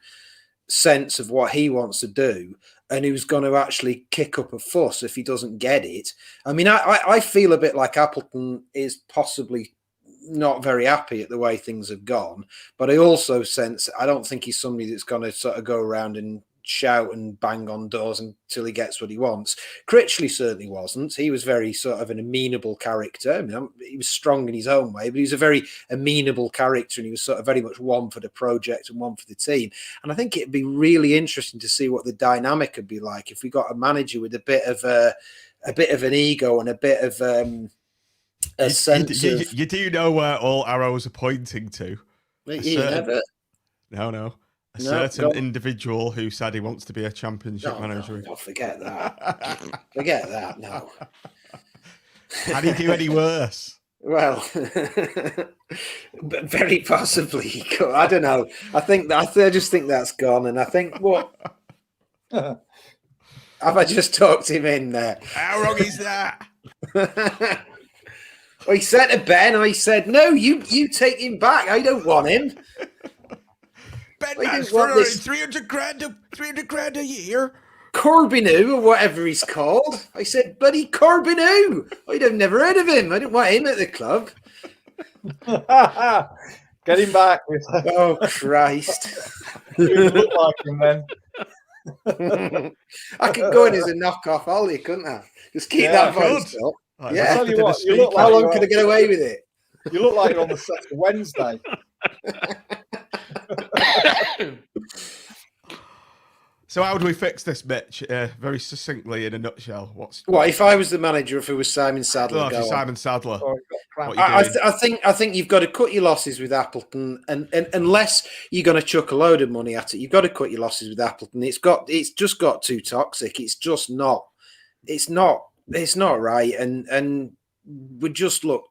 sense of what he wants to do and who's going to actually kick up a fuss if he doesn't get it. I mean, I feel a bit like Appleton is possibly not very happy at the way things have gone, but I also sense I don't think he's somebody that's going to sort of go around and shout and bang on doors until he gets what he wants. Critchley certainly wasn't. He was very sort of an amenable character. I mean, he was strong in his own way, but he was a very amenable character, and he was sort of very much one for the project and one for the team. And I think it'd be really interesting to see what the dynamic would be like if we got a manager with a bit of an ego and a bit of a sense of... You do know where all arrows are pointing to? No. A certain individual who said he wants to be a Championship manager. No, forget that. Forget that, no. Can he do any worse? Well, but very possibly he could. I don't know. I just think that's gone, and I think what... Have I just talked him in there? How wrong is that? Well, he said to Ben, I said, no, you take him back. I don't want him. Ben Mansford, 300 grand a year. Corbinu, or whatever he's called. I said, buddy, Corbinu. I'd have never heard of him. I didn't want him at the club. Get him back. Oh, Christ. You look like him then. I could go in as a knockoff Ollie, couldn't I? Just keep that voice up. Right, yeah. Tell you what, you look like how long could I get away with it? You look like you're on the set of Wednesday. So how do we fix this, Mitch? Very succinctly, in a nutshell, if I was the manager, if it was Simon Sadler? Simon Sadler. I think you've got to cut your losses with Appleton, and unless you're going to chuck a load of money at it, you've got to cut your losses with Appleton. It's just got too toxic. It's just not. It's not right, and we just look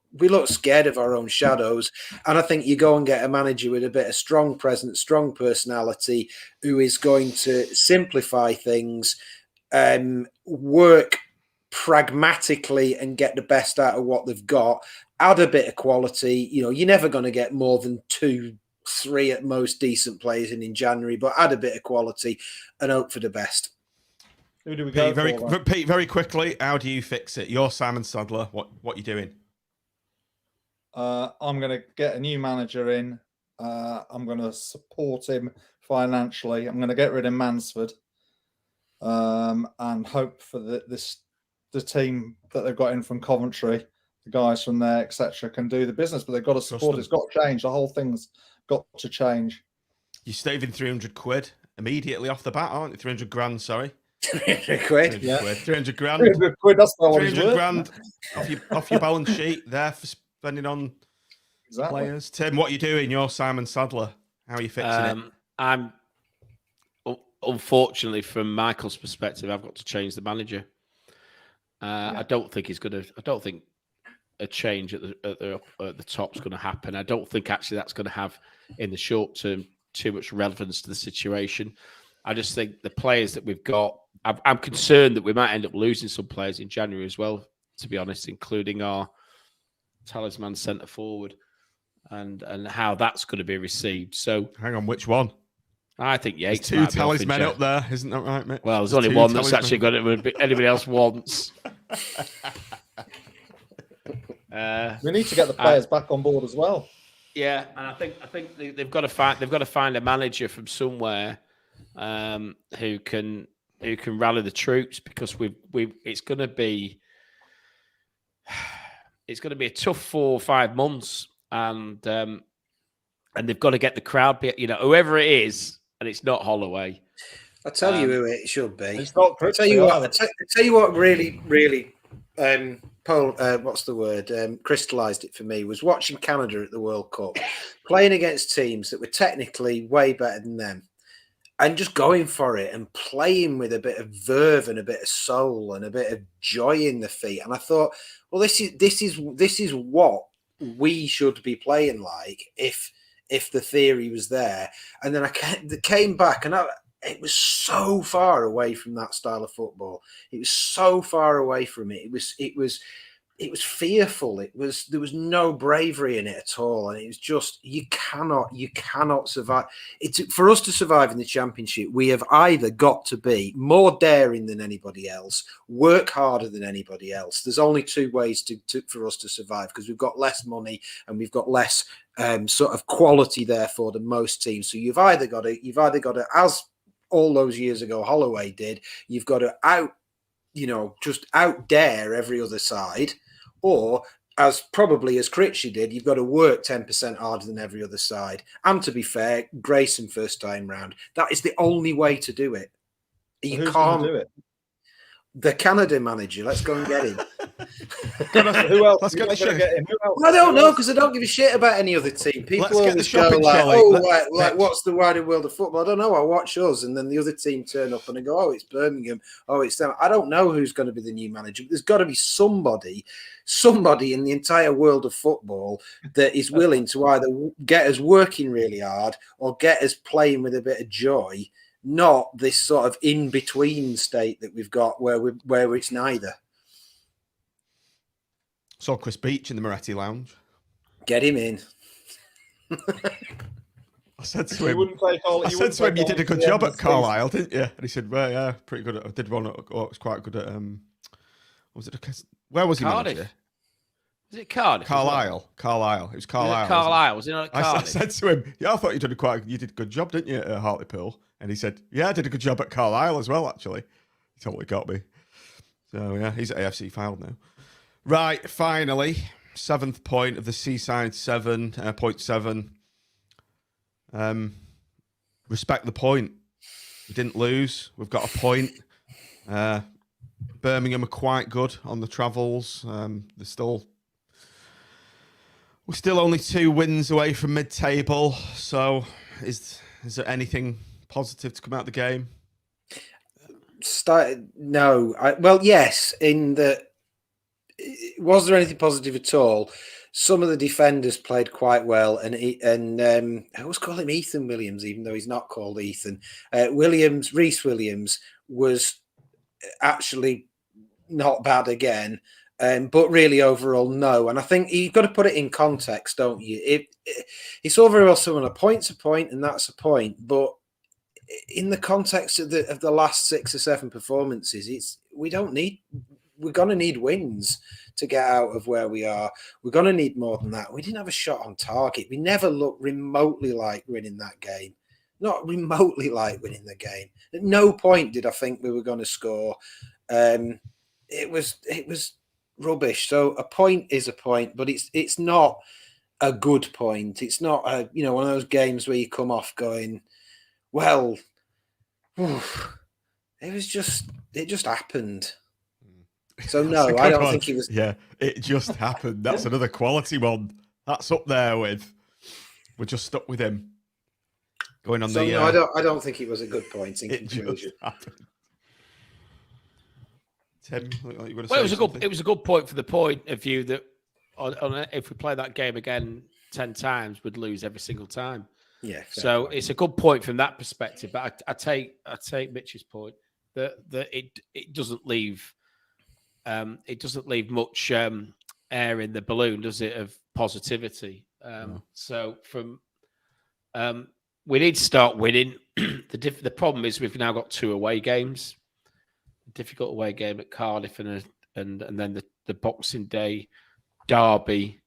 scared of our own shadows. And I think you go and get a manager with a bit of strong presence, strong personality, who is going to simplify things, work pragmatically and get the best out of what they've got, add a bit of quality. You know, you're never going to get more than 2-3 at most decent players in January, but add a bit of quality and hope for the best. Who do we go for? Pete, very quickly, how do you fix it? You're Simon Sadler. What you doing? I'm going to get a new manager in. I'm going to support him financially. I'm going to get rid of Mansford and hope for the team that they've got in from Coventry, the guys from there, etc., can do the business. But they've got to support. It's got to change. The whole thing's got to change. You're saving £300 immediately off the bat, aren't you? 300 grand, sorry. 300 quid. 300 grand. 300 quid, that's not 300 grand off your balance sheet there for spending on players. Tim, what are you doing? You're Simon Sadler. How are you fixing it? I'm unfortunately, from Michael's perspective, I've got to change the manager. I don't think he's going to. I don't think a change at the top's going to happen. I don't think actually that's going to have in the short term too much relevance to the situation. I just think the players that we've got. I'm concerned that we might end up losing some players in January as well, to be honest, including our talisman centre forward and how that's going to be received. So, hang on, which one? I think Yates. There's 2 talismen up there, isn't that right, mate? Well, there's only one that's actually got it. Anybody else wants. We need to get the players back on board as well. Yeah, and I think they've got to find a manager from somewhere who can rally the troops, because it's going to be a tough 4 or 5 months, and they've got to get the crowd, whoever it is, and it's not Holloway. I'll tell you who it should be. It's not I'll tell you what really, really crystallised it for me was watching Canada at the World Cup, playing against teams that were technically way better than them, and just going for it and playing with a bit of verve and a bit of soul and a bit of joy in the feet. And I thought, well, this is what we should be playing like if the theory was there. And then I came back, and it was so far away from that style of football. It was so far away from it. It was fearful. There was no bravery in it at all. And it was just, you cannot survive. For us to survive in the Championship, we have either got to be more daring than anybody else, work harder than anybody else. There's only 2 ways for us to survive, because we've got less money and we've got less sort of quality, therefore, than most teams. So you've either got to, as all those years ago Holloway did, you've got to just out dare every other side, or as Critchley did, you've got to work 10% harder than every other side. And to be fair, Grayson first time round, that is the only way to do it. You can't do it. The Canada manager, let's go and get him. Who else? Let's get him. I don't know, because I don't give a shit about any other team. People always go like, what's the wider world of football? I don't know. I watch us, and then the other team turn up and I go, oh, it's Birmingham. Oh, it's them. I don't know who's going to be the new manager. But there's got to be somebody in the entire world of football that is willing to either get us working really hard or get us playing with a bit of joy. Not this sort of in-between state that we've got where it's neither. Saw Chris Beach in the Moretti Lounge. Get him in. I said to him, you did a good job at Carlisle, didn't you? And he said, well, yeah, pretty good. I did one. It was quite good at, where was he manager? Was it Cardiff? Carlisle. It was Carlisle. Carlisle. Was it not at Cardiff? I said to him, yeah, I thought you did a good job, didn't you, at Hartlepool? And he said, yeah, I did a good job at Carlisle as well, actually. He totally got me. So, yeah, he's at AFC Fylde now. Right, finally, 7th point of the Seaside 7.7. Respect the point. We didn't lose. We've got a point. Birmingham are quite good on the travels. We're still only 2 wins away from mid-table. So, is there anything positive to come out of the game? No. Well, yes. In that, was there anything positive at all? some of the defenders played quite well, and I always call him Ethan Williams, even though he's not called Ethan. Reece Williams was actually not bad again, but really overall no. And I think you've got to put it in context, don't you? It's all very well someone a point's a point, and that's a point, but in the context of the last 6 or 7 performances, we're going to need wins to get out of where we are. We're going to need more than that. We didn't have a shot on target. We never looked remotely like winning that game. Not remotely like winning the game. At no point did I think we were going to score. It was rubbish. So a point is a point, but it's not a good point. It's not one of those games where you come off going, well, it just happened. So no, I don't think he was. Yeah, it just happened. That's another quality one. That's up there with. We're just stuck with him. Going on No, I don't think it was a good point in conclusion. Tim, it was a good point for the point of view that if we play that game again 10 times, we'd lose every single time. Yeah. So it's a good point from that perspective. But I take Mitch's point that it doesn't leave much air in the balloon, does it, of positivity? No. So we need to start winning. The problem is we've now got 2 away games. A difficult away game at Cardiff and then the Boxing Day derby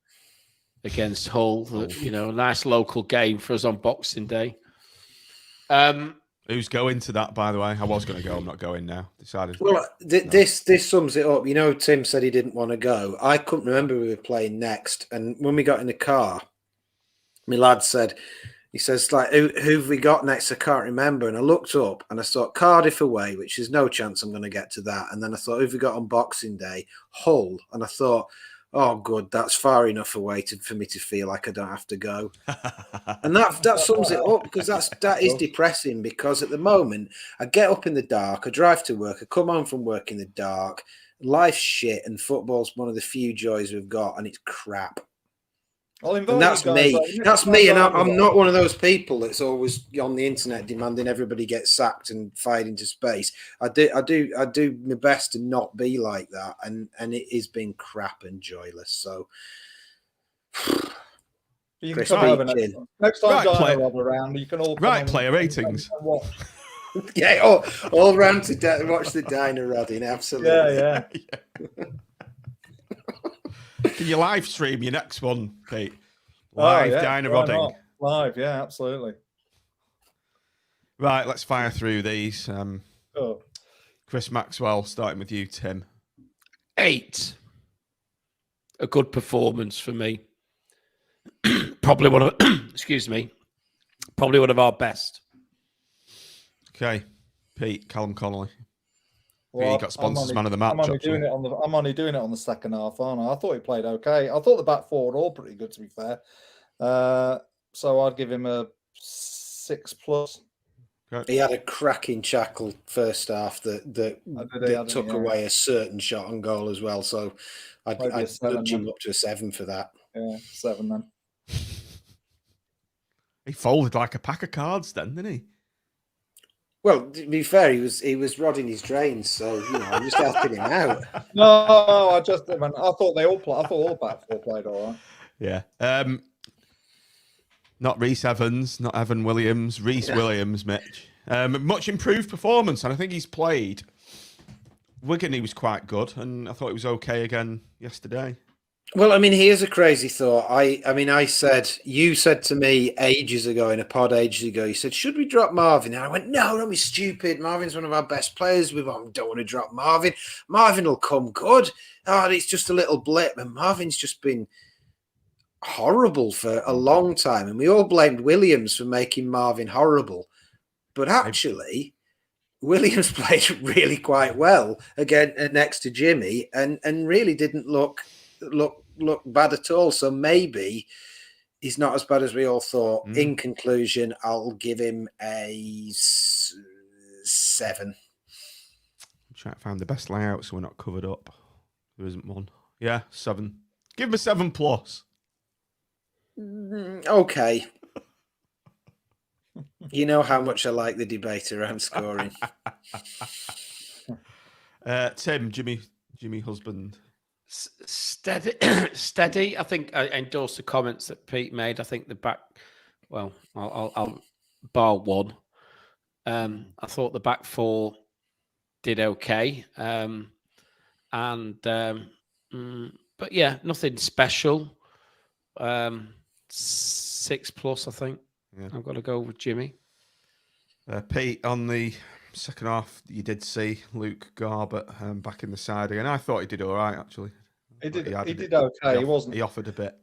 against Hull. A nice local game for us on Boxing Day. Who's going to that, by the way? I was going to go. I'm not going now. Decided. Well, this sums it up. Tim said he didn't want to go. I couldn't remember who we were playing next. And when we got in the car, my lad said, he says, like, who've we got next? I can't remember. And I looked up and I thought Cardiff away, which is no chance I'm going to get to that. And then I thought, who've we got on Boxing Day? Hull. And I thought, oh, good, that's far enough away for me to feel like I don't have to go. And that sums it up, because that is depressing, because at the moment, I get up in the dark, I drive to work, I come home from work in the dark, life's shit, and football's one of the few joys we've got, and it's crap. And that's me. That's me, and I'm not one of those people that's always on the internet demanding everybody get sacked and fired into space. I do my best to not be like that, and it has been crap and joyless. So you can come over next time Dino Rod around. You can all player ratings. Yeah, all round to watch the Dino Rodding. Absolutely. Yeah. Can you live stream your next one, Pete? Live, Dino Rodding. Live, yeah, absolutely. Right, let's fire through these. Chris Maxwell, starting with you, Tim. 8. A good performance for me. Probably one of probably one of our best. Okay, Pete, Callum Connolly. Well, you got sponsors man of the match. I'm only doing it on the second half, aren't I? I thought he played okay. I thought the back four were all pretty good, to be fair. So I'd give him a 6+. He had a cracking shackle first half that took away a certain shot on goal as well. So I'd nudge him up to a 7 for that. Yeah, 7 then. He folded like a pack of cards then, didn't he? Well, to be fair, he was rodding his drains, so I'm just helping him out. No, I thought all back four played all right. Yeah. Not Reece Evans, not Evan Williams, Reece Williams, Mitch. Much improved performance, and I think he's played. Wigan, he was quite good, and I thought he was okay again yesterday. Well, I mean, here's a crazy thought. You said to me ages ago, in a pod ages ago, you said, should we drop Marvin? And I went, no, don't be stupid. Marvin's one of our best players. We don't want to drop Marvin. Marvin will come good. Oh, it's just a little blip. And Marvin's just been horrible for a long time. And we all blamed Williams for making Marvin horrible. But actually, Williams played really quite well again next to Jimmy and really didn't look bad at all. So maybe he's not as bad as we all thought. In conclusion, I'll give him a 7. I'm trying to find the best layout so we're not covered up. There isn't one. Yeah, 7. Give him a 7+. Okay. You know how much I like the debate around scoring. Tim, Jimmy husband. Steady. Steady. I think I endorse the comments that Pete made. I think the back. Well, I'll bar one. I thought the back four did okay. But yeah, nothing special. 6+, I think. Yeah. I've got to go with Jimmy. Pete, on the second half, you did see Luke Garbutt back in the side again. I thought he did all right, actually. He did okay. He wasn't. He offered a bit.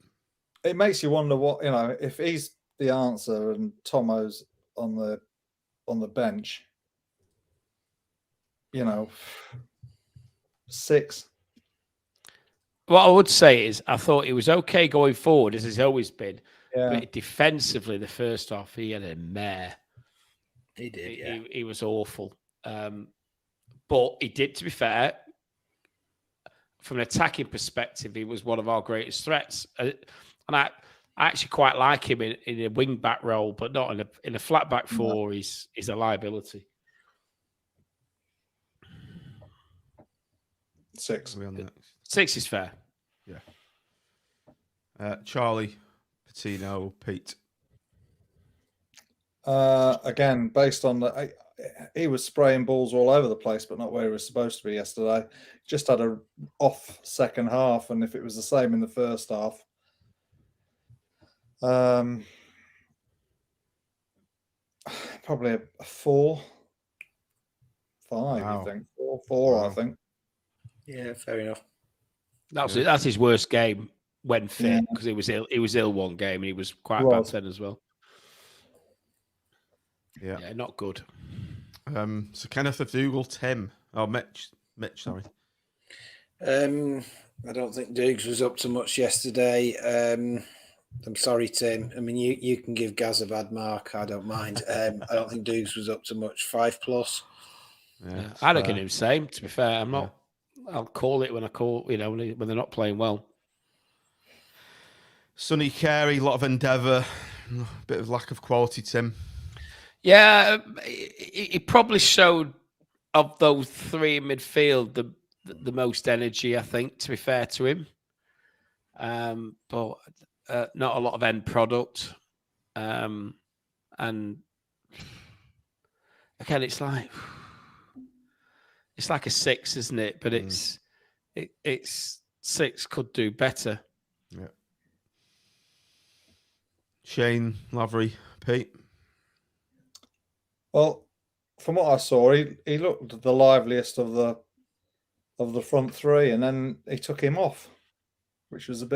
It makes you wonder what, if he's the answer and Tomo's on the bench. 6. What I would say is I thought he was okay going forward, as he's always been. Yeah. But defensively, the first half, he had a mare. He did, He was awful. But he did, to be fair, from an attacking perspective, he was one of our greatest threats. And I actually quite like him in a wing-back role, but not in a flat-back four. He's a liability. 6. 6 is fair. Yeah. Charlie, Patino, Pete. Again, based on he was spraying balls all over the place, but not where he was supposed to be yesterday. Just had a off second half, and if it was the same in the first half, probably a 4, 5. Wow. I think 4. Wow. I think. Yeah, fair enough. That's his worst game when fit, because he was ill. He was ill one game, and he was quite bad then as well. Yeah, not good. So Kenneth of Dougal, Tim. Oh, Mitch, sorry. I don't think Dukes was up to much yesterday. I'm sorry, Tim. I mean, you can give Gaz a bad mark. I don't mind. I don't think Dukes was up to much. 5+. Yeah, I don't get him same. To be fair, I'm not. Yeah. I'll call it when I call. When they're not playing well. Sonny Carey, a lot of endeavour, a bit of lack of quality, Tim. Yeah, he probably showed of those 3 in midfield the most energy, I think, to be fair to him. But not a lot of end product. And again, it's like a 6, isn't it? But it's 6 could do better. Yeah. Shane, Lavery, Pete. Well, from what I saw, he looked the liveliest of the front 3, and then he took him off, which was I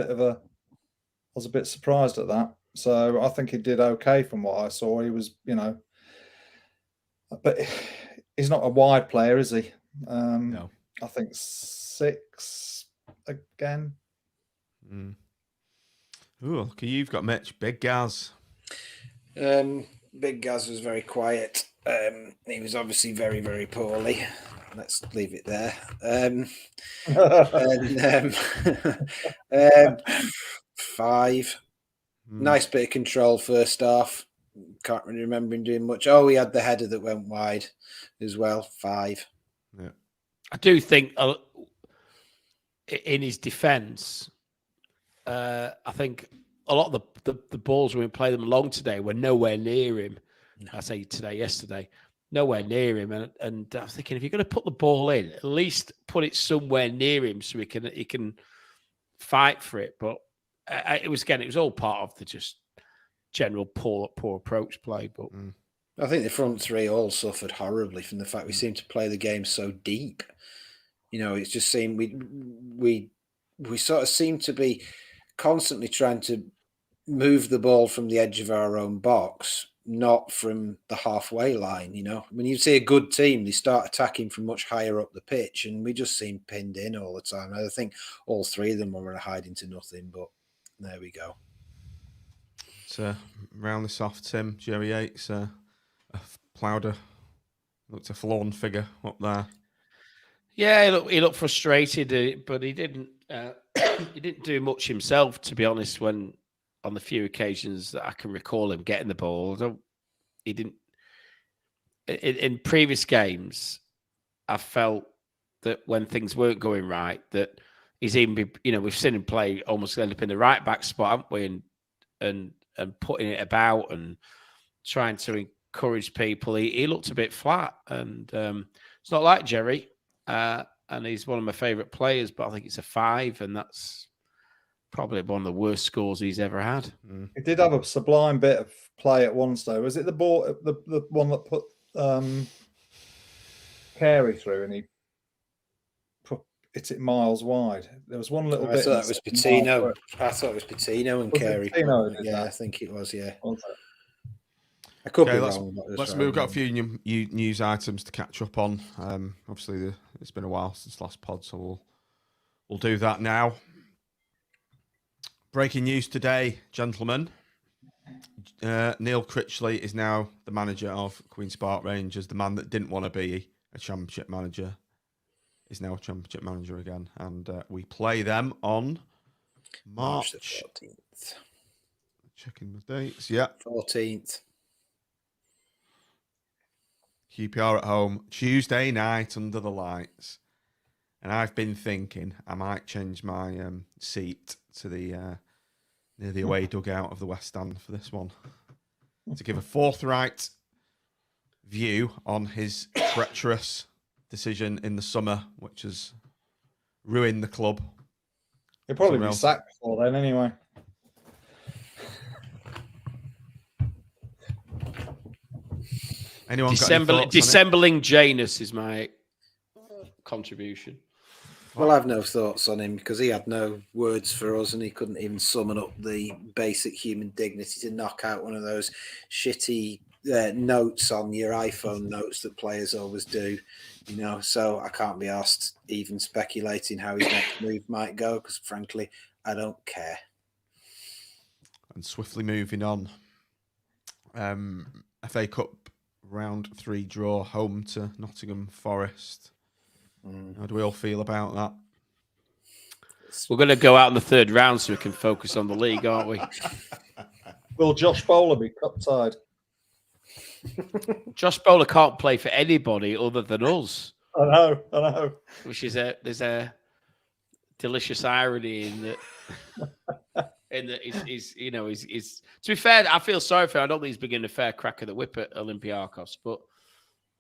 was a bit surprised at that. So I think he did okay from what I saw. He was, but he's not a wide player, is he? No. I think 6 again. Ooh, okay, you've got Mitch. Big Gaz. Big Gaz was very quiet. He was obviously very, very poorly. Let's leave it there. 5. Nice bit of control first half. Can't really remember him doing much. Oh, he had the header that went wide as well. 5. Yeah. I do think in his defence, I think a lot of the balls when we play them long today were nowhere near him. I say yesterday, nowhere near him. And I was thinking, if you're going to put the ball in, at least put it somewhere near him so he can fight for it. But it was all part of the just general poor approach play. But I think the front 3 all suffered horribly from the fact we seemed to play the game so deep. It's just seemed we sort of seem to be constantly trying to move the ball from the edge of our own box, not from the halfway line. When you see a good team, they start attacking from much higher up the pitch, and we just seem pinned in all the time. I think all 3 of them were hiding to nothing, but there we go. So round this off, Tim, Jerry Yates, a Plowder looked a forlorn figure up there. Yeah, he looked frustrated, but he didn't. He didn't do much himself, to be honest. When on the few occasions that I can recall him getting the ball. He didn't. In previous games, I felt that when things weren't going right, that he's even, we've seen him play almost end up in the right back spot, haven't we? And putting it about and trying to encourage people. He looked a bit flat, and it's not like Jerry. And he's one of my favourite players, but I think it's a 5, and that's probably one of the worst scores he's ever had. He did have a sublime bit of play at once, though. Was it the ball, the one that put Carey through, and he hit it miles wide? There was one little bit. I thought it was Patino. I thought it was Patino and Carey. Yeah, I think it was. Yeah. I could be wrong. Let's move. We've got a few news items to catch up on. Obviously, it's been a while since last pod, so we'll do that now. Breaking news today, gentlemen. Neil Critchley is now the manager of Queen's Park Rangers. The man that didn't want to be a championship manager is now a championship manager again, and we play them on March the 14th. Checking the dates. Yeah, 14th. QPR at home, Tuesday night under the lights. And I've been thinking I might change my seat to the near the away dugout of the West Stand for this one, to give a forthright view on his treacherous decision in the summer, which has ruined the club. He'll probably be sacked before then anyway. Anyone Dissembling Janus is my contribution. Well, I've no thoughts on him because he had no words for us, and he couldn't even summon up the basic human dignity to knock out one of those shitty notes on your iPhone notes that players always do. So I can't be asked even speculating how his next move might go because, frankly, I don't care. And swiftly moving on, FA Cup round 3 draw, home to Nottingham Forest. How do we all feel about that? We're going to go out in the 3rd round so we can focus on the league, aren't we? Will Josh Bowler be cup-tied? Josh Bowler can't play for anybody other than us. I know. Which is there's a delicious irony in that. He's to be fair, I feel sorry for him. I don't think he's beginning a fair crack of the whip at Olympiacos, but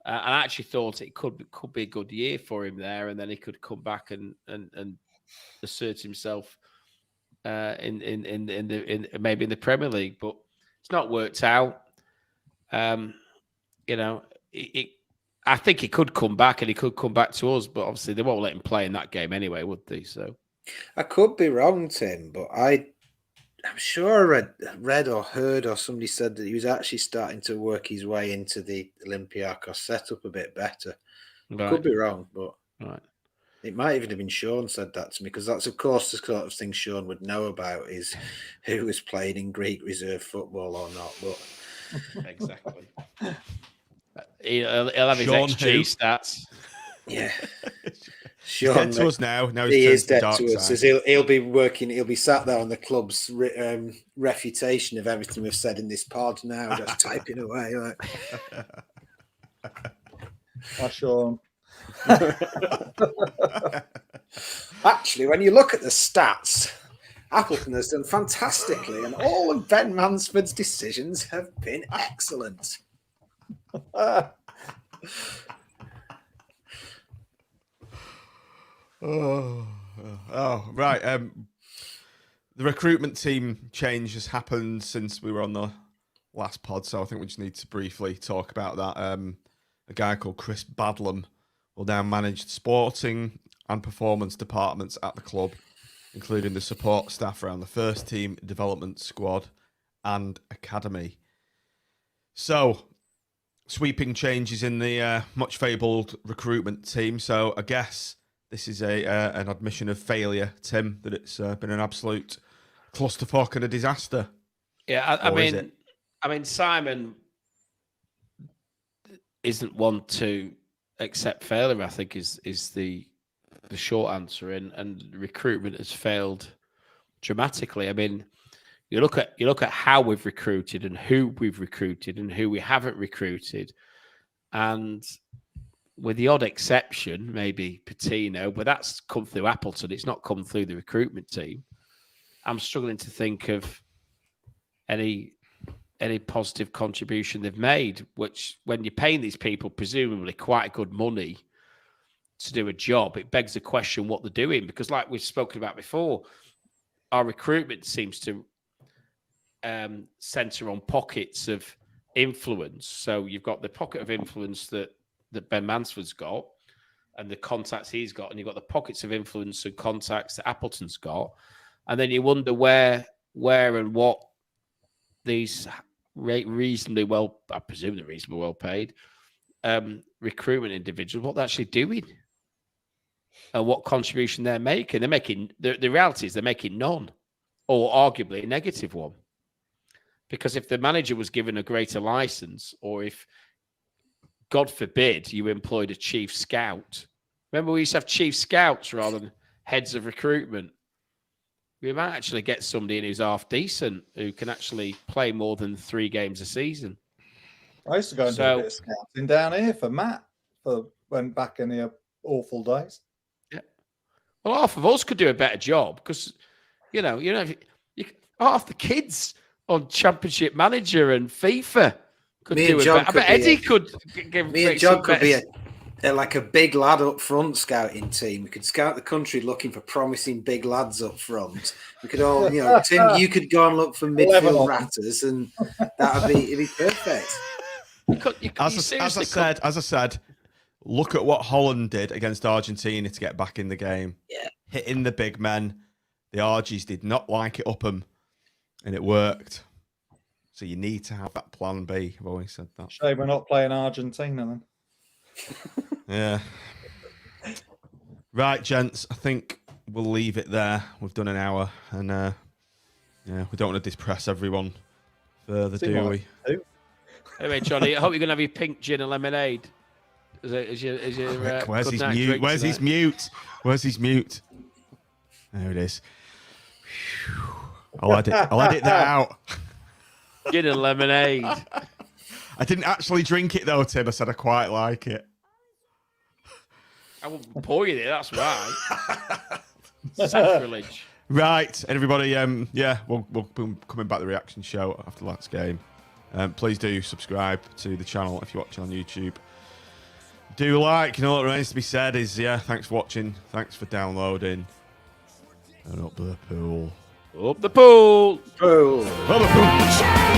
I actually thought it could be a good year for him there, and then he could come back and assert himself in maybe in the Premier League, but it's not worked out. I think he could come back, and he could come back to us, but obviously they won't let him play in that game anyway, would they? So I could be wrong, Tim, but I'm sure I read or heard or somebody said that he was actually starting to work his way into the Olympiacos setup a bit better. Right. Could be wrong, but it might even have been Sean said that to me, because that's, of course, the sort of thing Sean would know about is who was playing in Greek reserve football or not. But exactly. He'll have his XG stats. Yeah. Sean, dead to us now. He is dead to us. He'll be working. He'll be sat there on the club's refutation of everything we've said in this pod now, just typing away. Hi, Sean. Actually, when you look at the stats, Appleton has done fantastically, and all of Ben Mansford's decisions have been excellent. Right. The recruitment team change has happened since we were on the last pod, so I think we just need to briefly talk about that. A guy called Chris Badlam will now manage the sporting and performance departments at the club, including the support staff around the first team, development squad, and academy. So, sweeping changes in the much fabled recruitment team. So, I guess this is an admission of failure, Tim, that it's been an absolute clusterfuck and a disaster. Yeah, I mean, Simon isn't one to accept failure, I think, is the short answer, and recruitment has failed dramatically. I mean, You look at how we've recruited and who we've recruited and who we haven't recruited, and with the odd exception, maybe Patino, but that's come through Appleton. It's not come through the recruitment team. I'm struggling to think of any positive contribution they've made, which when you're paying these people presumably quite good money to do a job, it begs the question what they're doing. Because like we've spoken about before, our recruitment seems to centre on pockets of influence. So you've got the pocket of influence that Ben Mansford's got and the contacts he's got, and you've got the pockets of influence and contacts that Appleton's got. And then you wonder where and what these reasonably well, I presume they're reasonably well paid, recruitment individuals, what they're actually doing and what contribution they're making. They're making, the reality is they're making none, or arguably a negative one. Because if the manager was given a greater license, or if, God forbid, you employed a chief scout. Remember, we used to have chief scouts rather than heads of recruitment. We might actually get somebody in who's half decent, who can actually play more than 3 games a season. I used to go and do a bit of scouting down here for Matt, went back in the awful days. Yeah. Well, half of us could do a better job because, half the kids on Championship Manager and FIFA could do a better. I bet Eddie could give. Me and John could be like a big lad up front scouting team. We could scout the country looking for promising big lads up front. We could all, Tim, you could go and look for midfield ratters, and it'd be perfect. As I said, look at what Holland did against Argentina to get back in the game. Yeah, hitting the big men. The Argies did not like it up them, and it worked. So you need to have that plan B. I've always said that. Shame we're not playing Argentina then. Yeah. Right, gents. I think we'll leave it there. We've done an hour, and we don't want to depress everyone further, do we? Anyway, Johnny, I hope you're going to have your pink gin and lemonade. Where's his mute? Where's his mute? Where's his mute? There it is. I'll edit that out. Gin and lemonade. I didn't actually drink it though, Tim. I said I quite like it. I won't pour you there, that's why. Sacrilege. Right, everybody. We'll be coming back to the reaction show after last game. Please do subscribe to the channel if you're watching on YouTube. Do like, what remains to be said is, thanks for watching, thanks for downloading. And up the pool. Up the pool. Up the pool.